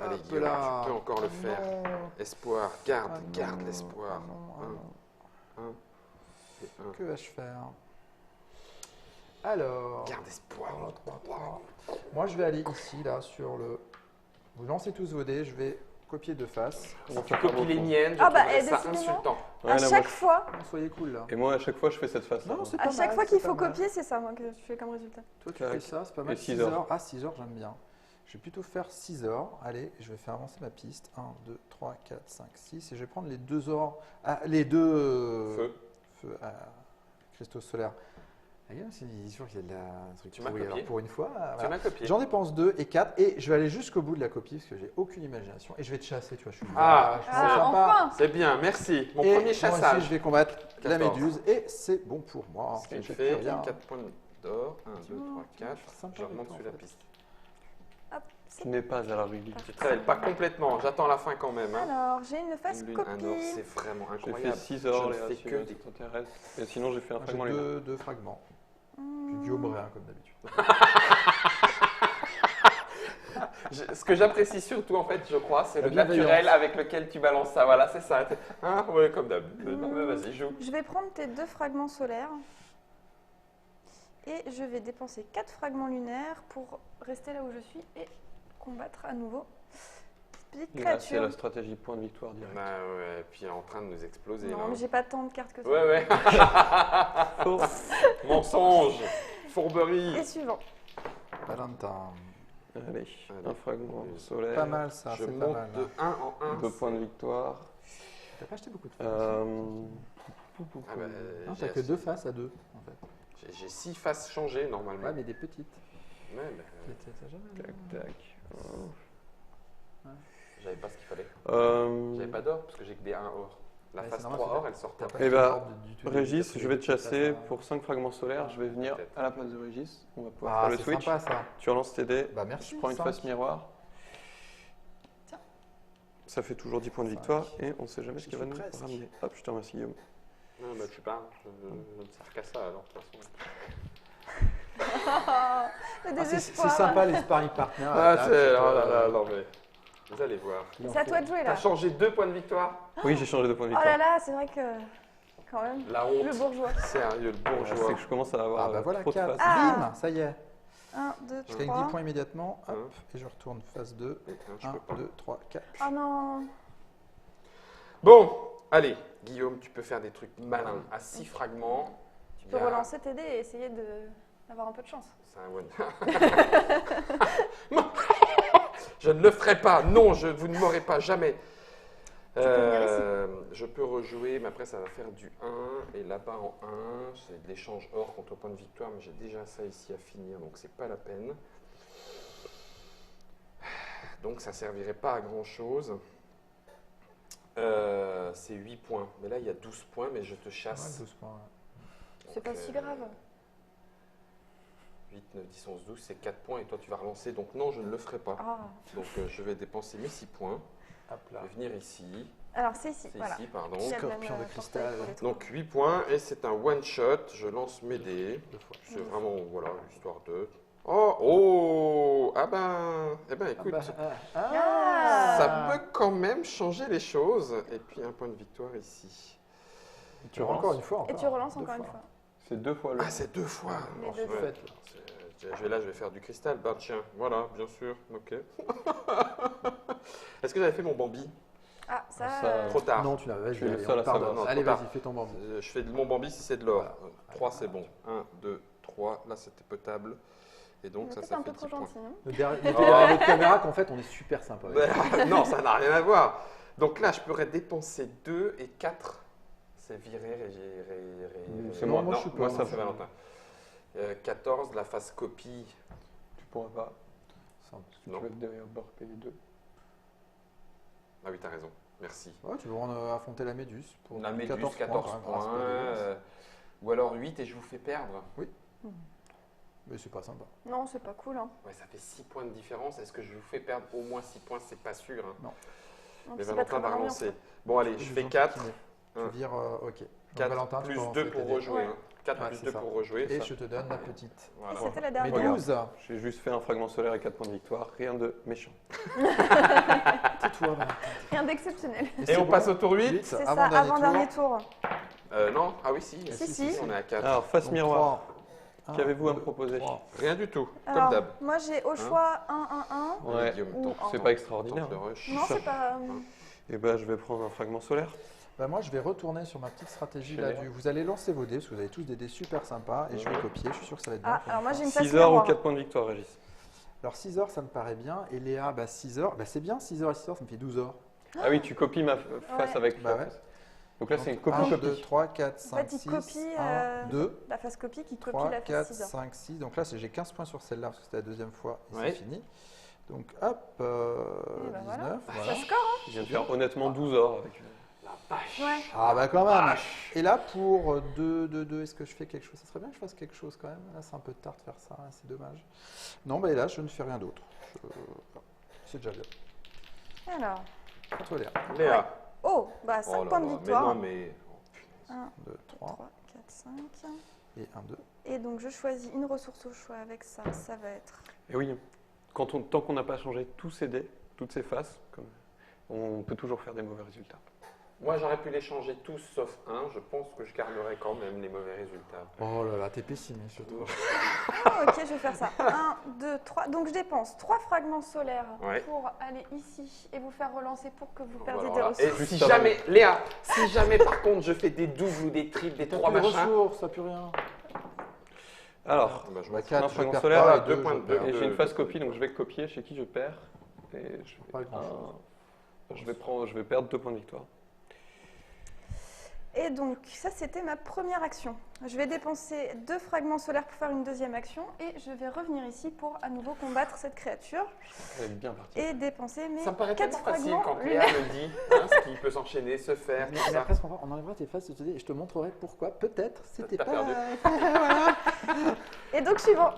allez Hop Guillaume, là. tu peux encore le Ah faire. non. Espoir, Ah garde non. l'espoir. Ah non, ah non. Et un. Que vais-je faire? Alors. Garde espoir. 3, 3. Moi, je vais aller ici, là, sur le. Vous lancez tous vos dés, je vais copier de face. On Tu fait copies pas les beaucoup. miennes, je Ah bah, trouverais ça décidément. insultant. Ouais, À là, moi, chaque fois, Soyez cool, là. Et moi à chaque fois je fais cette face là. Non, c'est à pas chaque mal, fois c'est qu'il pas faut mal. copier, c'est ça moi, que tu fais comme résultat. Toi, tu Tac. fais ça, c'est pas Et mal. 6 6 heures. heures. Ah, 6 heures, j'aime bien. Je vais plutôt faire 6 heures. Allez, je vais faire avancer ma piste. 1, 2, 3, 4, 5, 6. Et je vais prendre les 2 heures. Ah, les 2 feux à cristaux solaires. Regarde, c'est sûr qu'il y a de la truc Tu m'as pourri. copié. Alors, pour une fois, Tu voilà. m'as copié. J'en dépense 2 et 4. Et je vais aller jusqu'au bout de la copie parce que j'ai aucune imagination. Et je vais te chasser, tu vois. Je suis Ah, vachement Ah, sympa. enfin. C'est bien, merci. Mon Et premier moi aussi, chassage. je vais combattre la 14. méduse et c'est bon pour moi. Ce qui me C'est fait très bien. 4 points d'or. 1, 2, 3, 4. Sympa Je avec remonte toi, sur en la fait. piste. Hop, Tu n'es pas à la rugby. Tu te révèles pas complètement, j'attends la fin quand même. Hein. Alors, j'ai une face Une lune, un or, copie. c'est vraiment J'ai fait incroyable. 6 Je heures ne les fais que ratios, des- ça t'intéresse. Et sinon j'ai fait un Moi, j'ai fragment lunaire. deux fragments. Puis Guillaume rien, comme d'habitude. Ce que j'apprécie surtout, en fait, je crois, c'est La le naturel bienveillance. avec lequel tu balances ça. Voilà, c'est ça. Hein, ouais, comme d'hab. Non, mais vas-y, joue. Je vais prendre tes 2 fragments solaires. Et je vais dépenser 4 fragments lunaires pour rester là où je suis et combattre à nouveau cette petite Là c'est créature. la stratégie point de victoire direct. Bah ouais, puis en train de nous exploser. Non, là. mais j'ai pas tant de cartes que ça. Ouais, ouais. Faux. Mensonge, fourberie. Et suivant. Valentin. Allez, Allez. un fragment solaire. Pas mal ça, Je c'est pas monte mal. de 1 en 1. 2 points de victoire. T'as pas acheté beaucoup de faces Ah bah, Non, j'ai t'as que 2 faces à 2 en fait. J'ai 6 faces changées normalement. Ouais, mais des petites. Ouais, bah, T'as jamais. Tac, tac. j'avais pas ce qu'il fallait. Euh, J'avais pas d'or parce que j'ai que des 1 or. La Ouais, face c'est normal, 3 c'est or, elle sort T'as pas. pas Eh de ben, ordre du tout. Régis, T'as je vais te pris des chasser faces, pour 5 fragments solaires. Je vais venir Peut-être. à la place de Régis. On va pouvoir Ah, faire le c'est switch. sympa ça. Tu relances tes dés. Bah merci. Je prends une 5. face miroir. Tiens. Ça fait toujours 10 points de Cinq. victoire et on ne sait jamais ce J'y qu'il va suis nous presque. ramener. Hop, je te remercie Guillaume. Non, bah tu parles. Je ne sers qu'à ça alors, de toute façon. Le Ah, c'est désespoir. sympa les sparring partners. à Ah, la table, c'est. c'est Oh pas- là là, non mais. Vous allez voir. il en C'est à faut. toi de jouer T'as là. changé 2 points de victoire. Oui, j'ai changé de point de Oh victoire. là là, c'est vrai que. Quand même. La Le honte. bourgeois. Sérieux, le C'est bourgeois. que je commence à avoir Ah bah voilà, trop de 4. faces. Ah. Bim, ça y est. 1, 2, Je gagne 10 3. points immédiatement. Hop, Hein. et je retourne phase 2. Et un, je 1, peux pas. 2, 3, 4. Oh non. Bon, allez, Guillaume, tu peux faire des trucs malins. À 6 fragments. Tu peux relancer tes dés et essayer d'avoir un peu de chance. C'est un one. Je ne le ferai pas. Non, vous ne m'aurez pas, jamais. peux venir Je peux rejouer, mais après ça va faire du 1. Et là-bas en 1, c'est de l'échange or contre point de victoire, mais j'ai déjà ça ici à finir, donc c'est pas la peine. Donc ça servirait pas à grand chose. C'est 8 points. Mais là il y a 12 points, mais je te Ouais, chasse. 12 points. C'est pas si grave. 8, 9, 10, 11, 12, c'est 4 points et toi tu vas relancer. Donc non, je ne le ferai pas. Ah. Donc je vais dépenser mes 6 points. Hop Je là. vais venir ici. Alors c'est ici, C'est voilà. ici, pardon. Il y a Scorpion même, de portail cristal. pour les trois. Donc 8 points et c'est un one shot. Je lance mes dés. 2 fois. C'est vraiment, voilà, histoire de. Oh, ah ben, eh ben, Ah écoute, bah, Ah. ça peut quand même changer les choses. Et puis un point de victoire ici. Tu vois encore une fois. Et tu relances encore une fois. C'est 2 fois le. Ah, c'est 2 fois. Les Non, deux ouais. fois. Faites, là. Je vais faire du cristal. Bah tiens, voilà, bien sûr. Ok. Est-ce que j'avais fait mon Bambi? Ah, ça. Ça- Trop tard. Non, tu l'as. Vas-y, Tu es le allez, seul on à pardonne. savoir. Non, Allez, trop tard. vas-y, fais ton bambou. Je fais de mon Bambi si c'est de l'or. Voilà. 3 c'est bon. 1, 2, 3. Là c'était potable. Et donc ça C'est un fait peu 10 trop points. gentil. Hein. Notez Oh. à votre caméra qu'en fait, on est super sympa. avec Bah, non, ça n'a rien à voir. Donc là, je pourrais dépenser 2 et 4. C'est virer, C'est moi. Non, moi, Non, je suis pas. moi, ça fait Valentin. 14, la face copie. Tu pourras pas. vous. Parce que tu Non. vas être derrière bord payer 2. Ah oui, t'as raison. Merci. Ouais, tu veux affronter la Méduse pour La Méduse, 14 14 quand même, points. grâce à Méduse. Ou alors 8 et je vous fais perdre. Mais c'est pas sympa. Non, c'est pas cool. Hein. Ouais, ça fait 6 points de différence. Est-ce que je vous fais perdre au moins 6 points? C'est pas sûr. Hein. Non, Mais c'est pas très Valentin va bonne ambiance, relancer. Bon, allez, je fais 4. Tu vires, ok. Donc, 4 Valentin, tu plus peux lancer 2 pour tes dés. rejouer. Ouais. Hein. 4 Ouais, plus c'est 2 ça. pour rejouer. Et ça. je te donne la petite. Et Voilà. c'était la dernière. Méduse. J'ai juste fait un fragment solaire et 4 points de victoire. Rien de méchant. Tais-toi, Valentin. Rien d'exceptionnel. Et c'est on bon. passe au tour 8. C'est ça, Avant-dernier avant-dernier tour. Non, ah oui, si. Si. On est à 4. Alors, face Donc, miroir. 3, Qu'avez-vous à me proposer? Rien du tout, Alors, comme d'hab. moi j'ai au choix 1-1-1. Ouais. Guillaume, Ou tente- en- C'est pas extraordinaire. tente le rush. Non, c'est pas. Et ben, je vais prendre un fragment solaire. Bah, moi, je vais retourner sur ma petite stratégie là. Génial. Vous allez lancer vos dés, parce que vous avez tous des dés super sympas, et je vais copier. Je suis sûr que ça va être bien. Ah, pour alors une moi fois. j'ai une face 6 heures ou miroir. 4 points de victoire, Régis? Alors 6 heures, ça me paraît bien. Et Léa, 6 heures. Bah, c'est bien, 6 heures et 6 heures, ça me fait 12 heures. Ah oui, tu copies ma face Ouais. avec Bah la ouais. face. Donc là, c'est une 1, copie-copie. 2, 3, 4, En 5, fait, il 6, copie 1, 2, la face copie qui copie 3, la 4, face 6 heures. 5, 6. Donc là, j'ai 15 points sur celle-là, parce que c'était la deuxième fois, et Ouais. c'est fini. Donc hop, Et bah 19, voilà. voilà. Ça score, Je viens de faire honnêtement 12 heures avec. hein. Ouais. Ah bah quand même. Et là, pour 2, est-ce que je fais quelque chose? Ça serait bien que je fasse quelque chose quand même. Là, c'est un peu tard de faire ça, hein, c'est dommage. Non, bah et là, je ne fais rien d'autre. C'est déjà bien. Alors. Contre Léa. Léa. Oh, bah 5 Oh là points de là, victoire. Mais non, mais. 1, 2, 3 3, 4, 5. et 1, 2. Et donc je choisis une ressource au choix avec ça. Ça va être. Et oui, tant qu'on n'a pas changé tous ces dés, toutes ces faces, on peut toujours faire des mauvais résultats. Moi, j'aurais pu les changer tous sauf un. Je pense que je garderai quand même les mauvais résultats. Oh là là, t'es pessimiste, je trouve. Ah, ok, je vais faire ça. 1, 2, 3. Donc je dépense 3 fragments solaires Ouais. pour aller ici et vous faire relancer pour que vous perdiez Voilà. des Et ressources. si Juste avant. jamais, Léa, si jamais par contre je fais des doubles ou des triples, des T'as trois plus de machins. ressources, t'as plus rien. Alors, Bah, je Bah, m'en fous. 4, un je fragment perds solaire, pas, voilà, et 2 deux points de- je perds. et j'ai une de- face copie, donc je vais copier chez qui je perds. Et Pas grand-chose. je vais perdre 2 points de victoire. Et donc ça c'était ma première action. Je vais dépenser 2 fragments solaires pour faire une deuxième action et je vais revenir ici pour à nouveau combattre cette créature Elle est bien partie. et dépenser mes Ça me paraît 4 tellement facile fragments quand Léa lunaires. me dit hein, ce qui peut s'enchaîner, se faire, Mais, tout mais ça. après, on enlèvera tes faces de te dés et je te montrerai pourquoi. Peut-être, c'était T'as pas. perdu. Voilà. Et donc suivant.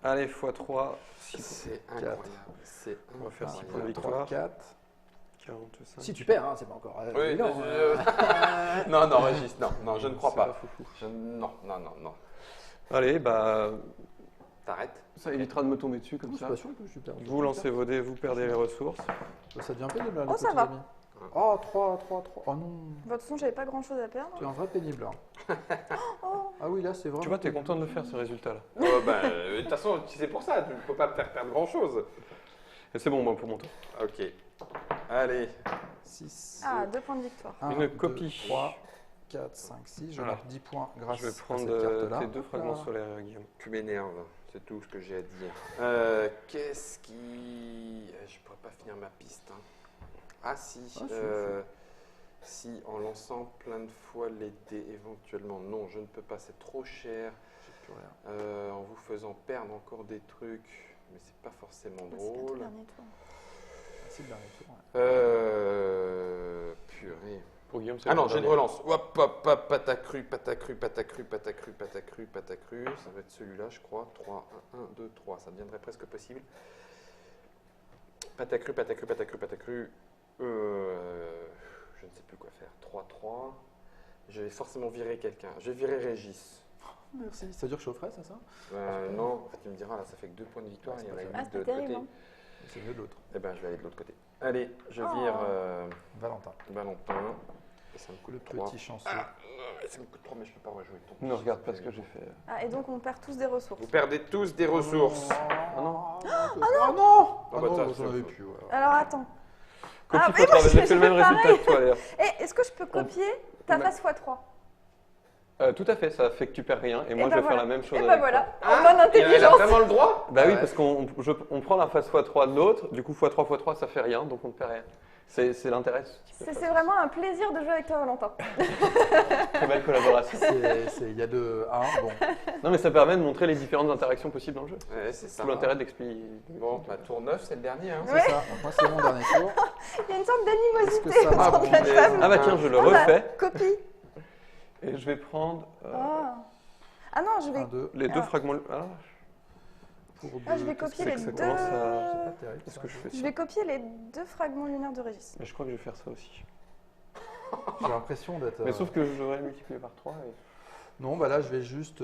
Allez, x3, 6 C'est incroyable. C'est On va faire six points de incroyable. victoire. 3, 4. 45. Si tu perds, hein, c'est pas encore. Oui, évident, non, non, Régis, non, je ne crois C'est pas. foufou. Non. Allez, bah, T'arrêtes. ça évitera de me tomber dessus comme Je suis ça. pas sûr que je suis perdu. Vous lancez vos dés, vous perdez les ressources. Ça devient pénible, là, Oh, les ça petits va. amis. Oh, 3. Oh non, De toute façon j'avais pas grand chose à perdre. tu es un vrai pénible. Hein. Oh, Ah oui, là, c'est vraiment. Tu vois, t'es content de le faire, ce résultat-là. De toute façon, c'est pour ça, tu ne peux pas me faire perdre grand-chose. Et c'est bon, moi, pour mon tour. Ok. Allez. 6. ah 2 points de victoire. Une copie. 3, 4, 5, 6. Je Voilà. marque 10 points grâce Je vais à prendre cette carte-là. tes 2 Hop fragments là. solaires, Guillaume. Tu m'énerves, c'est tout ce que j'ai à dire. Qu'est-ce qui... Je pourrais pas finir ma piste. Hein. Ah si, si, en lançant plein de fois les dés éventuellement. Non, je ne peux pas, c'est trop cher. J'ai plus rien. En vous faisant perdre encore des trucs, mais c'est pas forcément C'est bientôt le drôle. dernier tour. C'est le dernier tour. Ouais. Purée. Pour Guillaume, c'est Ah non, le j'ai une dernier. relance. Hop, hop, hop, patacru. Ça va être celui-là, je crois. 3, 1, 2, 3. Ça deviendrait presque possible. Patacru. Je ne sais plus quoi faire. 3-3. Je vais forcément virer quelqu'un. Je vais virer Régis. Merci. Ça veut dire que je suis au frais, c'est ça? Non, en fait, tu me diras, là, ça fait que 2 points de victoire. Ouais, Il y en a c'est 8 pas Ah, de c'était l'autre terrible. côté. Hein. C'est mieux de l'autre. Eh ben, je vais aller de l'autre côté. Allez, je Oh. vire Valentin. Valentin. Et ça me coûte Le 3. petit chanceux. Ça me coûte 3, mais je peux pas rejouer. ton Ne regarde pas ce que j'ai fait. Ah, et donc on perd tous des ressources. Vous perdez tous des ressources. Oh non. Ah non. Ah non. Ah bah, non, ça, j'en c'est- avais plus. Ouais. Alors attends. Copie Ah, mais fois moi, 3, j'ai je fait le fais même résultat pareil. que toi d'ailleurs. Est-ce que je peux copier ta face x3? Tout à fait, ça fait que tu perds rien et moi ben je vais voilà. faire la même chose Et avec bah toi. voilà, Ah, en bonne Elle a intelligence. vraiment le droit? Bah oui, Ouais. parce qu'on prend la face x3 de l'autre, du coup x3 x3 ça fait rien, donc on ne perd rien. C'est l'intérêt. C'est vraiment un plaisir de jouer avec toi, Valentin. Très belle collaboration. Il y a de 1. Bon. Non mais ça permet de montrer les différentes interactions possibles dans le jeu. Ouais, c'est ça. Tout l'intérêt d'expliquer. Bon, bah, tour 9, c'est le dernier. Hein. C'est Ouais. ça. Donc, moi, c'est mon dernier tour. Il y a une sorte Est-ce que d'animosité ça va autour de la punaise. table. Ah bah tiens, je le Ah bah, refais Copie. et je vais prendre Ah non, je vais, 1, 2. les deux Ah. fragments. Ah, Pour ah, je vais deux. copier c'est les que ça deux. commence à- C'est pas terrible. qu'est-ce que je fais Je ça vais copier les deux fragments lunaires de Régis. Mais je crois que je vais faire ça aussi. J'ai l'impression d'être. Mais sauf que j'aurais multiplié par 3 et... Non, bah là, je vais juste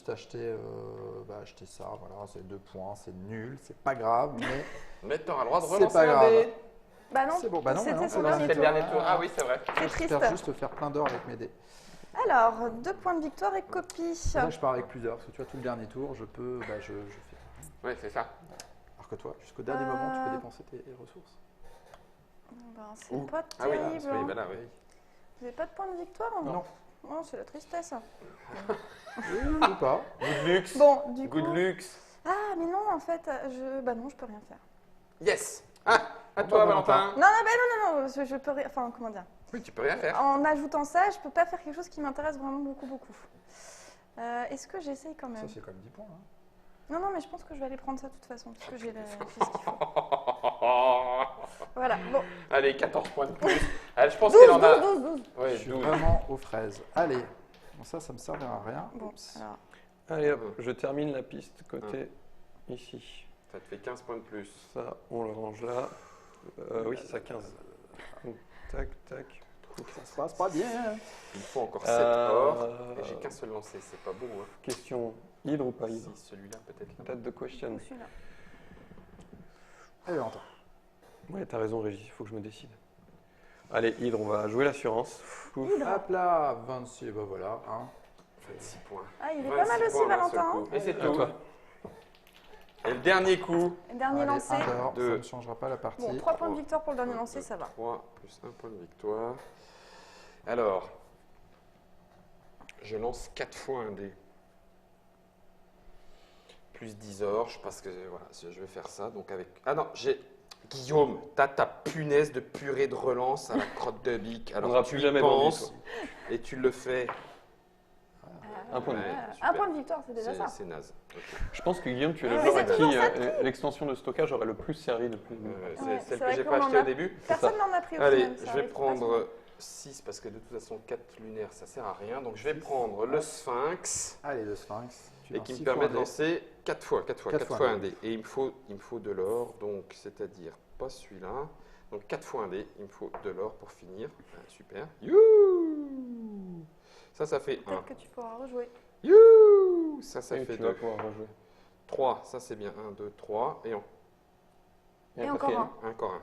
acheter, acheter ça. Voilà, c'est 2 points, c'est nul, c'est pas grave, mais Mais tu auras le droit de C'est relancer pas un grave. dé. Bah non, c'est bon. Bah non, c'était non, son bah non, dernier C'est le tour. dernier tour. Ah oui, c'est vrai. C'est j'espère triste. juste faire plein d'or avec mes dés. Alors, 2 points de victoire et copie. Là, je pars avec plusieurs, parce que tu vois, tout le dernier tour, je peux, je fais. Oui, c'est ça. Alors que toi, jusqu'au dernier moment, tu peux dépenser tes ressources. Ben, c'est Ouh. pas Ah oui, terrible. parce que, hein. bah là, oui. Vous n'avez pas de points de victoire? Non. Oh, c'est la tristesse. Oui, ou pas. Good luxe. Bon, du coup. Good luxe. Ah, mais non, en fait, bah non, je peux rien faire. Yes. Ah, à Bon, toi, bah, Valentin. Non, non, non, je peux rien. Enfin, comment dire? Oui, tu peux rien faire. En ajoutant ça, je peux pas faire quelque chose qui m'intéresse vraiment beaucoup, beaucoup. Est-ce que j'essaye quand Ça, même? c'est quand même 10 points. Hein. Non, non, mais je pense que je vais aller prendre ça de toute façon, parce que j'ai ce qu'il faut. Voilà, bon. Allez, 14 points de plus. Allez, je pense 12, qu'il en a. 12, 12, 12. Je Oui, suis 12. vraiment aux fraises. Allez. Bon, ça me servira à rien. Bon, Oups. alors, Allez hop, je termine la piste côté ici. Ça te fait 15 points de plus. Ça, on le range là. Oui, c'est ça, 15. Tac, tac. Ça se passe pas bien. Il me faut encore 7 or. Euh, Et j'ai qu'un seul lancé, c'est pas beau. Hein. Question, hydre ou pas hydre? Si, celui-là peut-être. là. Date de question. celui-là. Allez, Valentin. Ouais, t'as raison Régis, il faut que je me décide. Allez, hydre, on va jouer l'assurance. Ouf. Hop là, 26, bah voilà. Hein. 26 points. Ah, il est 26 pas mal aussi, points d'un seul Valentin. coup. Et c'est À tout. toi. Et le dernier coup. Dernier Allez, lancé. 1 d'or, ça Deux. ne changera pas la partie. Bon, 3 points de victoire pour le dernier Un, lancé, deux, ça va. 3 plus 1 point de victoire. Alors, je lance 4 fois un dé. Plus 10 or, je pense que voilà, je vais faire ça. Donc avec. Ah non, j'ai. Guillaume, t'as ta punaise de purée de relance à la crotte de bique. On Alors n'aura tu plus y jamais vendu, penses et tu le fais. Un point de Ouais, vue. super. Un point de victoire, c'est déjà ça. C'est naze. Ok. Je pense que Guillaume, tu es le Mais joueur c'est à qui toujours ça de l'extension de stockage aurait le plus servi depuis. C'est Ouais, celle c'est que vrai j'ai qu'on pas en achetée a- au début. Personne n'en a pris au Allez, final, ça je vais arrive pas souvent. prendre 6 parce que de toute façon 4 lunaires ça sert à rien. Donc je vais prendre le Sphinx Allez, le Sphinx. Tu et lances qui me 6 permet fois de un dé. lancer 4 fois, 4 fois, 4 fois fois un un dé. Et il me faut de l'or, donc c'est-à-dire pas celui-là. Donc 4 fois un dé, il me faut de l'or pour finir. Ah, super. Youhou! Ça fait 1. Peut-être que tu pourras rejouer. Youhou! Ça Et fait tu vas 2. pouvoir rejouer. 3, ça c'est bien. 1, 2, 3. Et Et encore quatrième. un. encore un.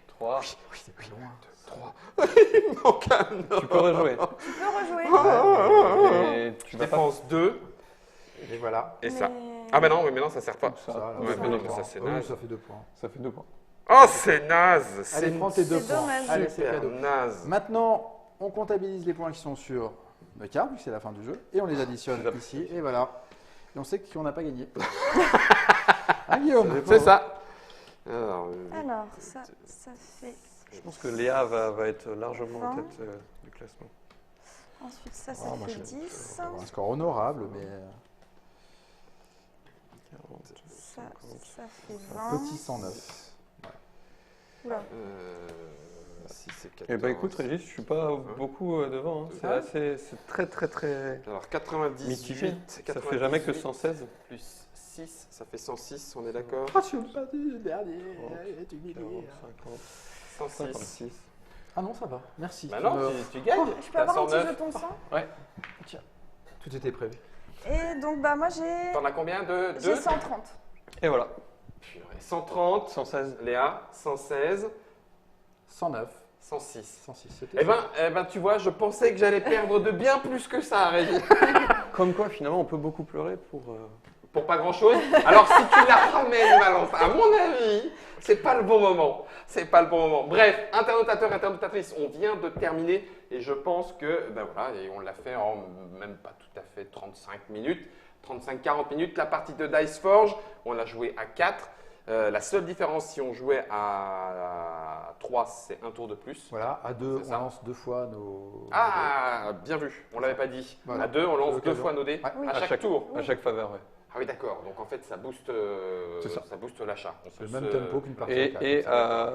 3. Oui, oui, 1, 2, 3. Il me manque un or. Tu peux rejouer. Tu peux rejouer. Et Je tu vas pas. dépense 2 Et voilà. et ça. mais- Ah bah non, mais non, ça sert pas. Ça, là, Ouais, ça fait mais non, 2 mais points. ça, c'est Oui, naze. ça fait 2 points. Ça fait 2 points. Oh, c'est naze. Allez, prends tes 2 C'est points. dommage. Allez, c'est super cadeau. naze. Maintenant, on comptabilise les points qui sont sur le carte, vu que c'est la fin du jeu, et on les additionne C'est ici, et voilà. Et on sait qu'on n'a pas gagné. Hein, Guillaume? C'est ça. Alors, Alors, ça fait. Je pense que Léa va être largement en 20. tête du classement. Ensuite, ça Oh, moi, fait je- 10. On va avoir un score honorable, mais 40. Ça fait un 20. petit 109. Oula. 6 et 14. Eh ben écoute, Régis, je suis pas beaucoup devant. Hein. C'est vrai C'est très Alors 98. mitigé. Ça 98 fait jamais que 116. Plus 6, ça fait 106, on est d'accord? Ah, tu veux pas du dernier, tu 50, 106. 56. Ah non, ça va, merci. Bah non, tu gagnes. Je peux T'as avoir un petit 109. jeton sang? Tout était prévu. Et donc, bah, moi, j'ai T'en as combien de j'ai 2? 130. Et voilà. 130. 116. Léa, 116. 109, 106. 106, c'était Eh ben, tu vois, je pensais que j'allais perdre de bien plus que ça, Régis. Comme quoi, finalement, on peut beaucoup pleurer pour. Pour pas grand chose. Alors, si tu la ramènes, Valentin, à mon avis, c'est pas le bon moment. C'est pas le bon moment. Bref, internautateur, internautatrice, on vient de terminer et je pense que, ben voilà, et on l'a fait en même pas tout à fait 35 minutes, 35-40 minutes. La partie de Dice Forge, on l'a joué à 4. La seule différence, si on jouait à 3, c'est un tour de plus. Voilà, à 2, C'est on ça. lance 2 fois nos. Ah, bien vu, on l'avait pas dit. Voilà. À 2, on lance 2 L'occasion. fois nos dés Ouais. à chaque tour. À chaque faveur, ouais. Ah oui, d'accord. Donc en fait, ça booste, C'est ça. ça booste l'achat. On C'est peut le même se- tempo qu'une partie Et, à 4.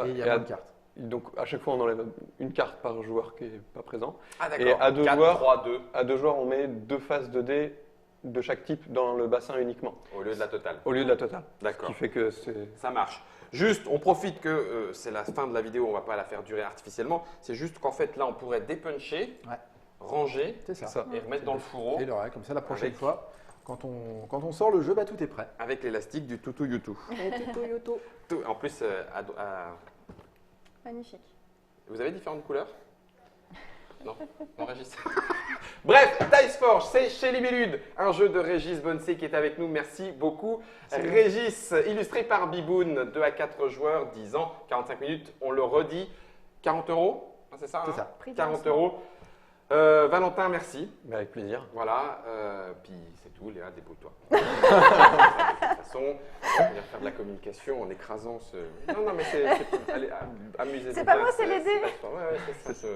et, il y et a à- moins de cartes. donc à chaque fois, on enlève une carte par joueur qui n'est pas présent. Ah Et d'accord. à 2 4, joueurs, 3, 2 à 2 joueurs, on met 2 faces de dés de chaque type dans le bassin uniquement, au lieu de la totale. au lieu de la totale. Ce D'accord. qui fait que c'est. Ça marche. Juste, on profite que c'est la fin de la vidéo, on va pas la faire durer artificiellement. C'est juste qu'en fait, là, on pourrait dépuncher, Ouais. ranger C'est ça. ça. et remettre dans le fourreau Et le reste, comme ça, la prochaine Avec- fois, quand on sort le jeu, bah, tout est prêt. avec l'élastique du toutou youtou. Tout- En plus, Magnifique. vous avez différentes couleurs? Non, non, Régis. Bref, Dice Forge, c'est chez Libellude, un jeu de Régis Bonsey qui est avec nous. Merci beaucoup. Régis, illustré par Biboun, 2 à 4 joueurs, 10 ans, 45 minutes, on le redit. 40 €, hein, c'est ça? C'est hein ça. Prix de 40 lancement. €. Valentin, merci. Mais avec plaisir. Voilà, puis c'est tout, Léa, débrouille-toi. De toute façon, on va faire de la communication en écrasant ce. Non, mais allez, amusez-vous. C'est pas bien, moi, c'est les dés. Ouais, c'est ça.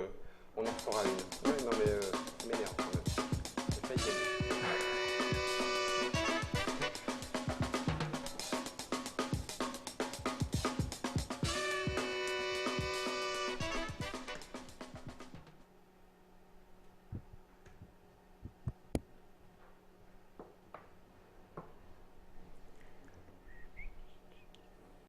On en ressort à une. Ouais, non, mais m'énerve quand même. J'ai failli gagner.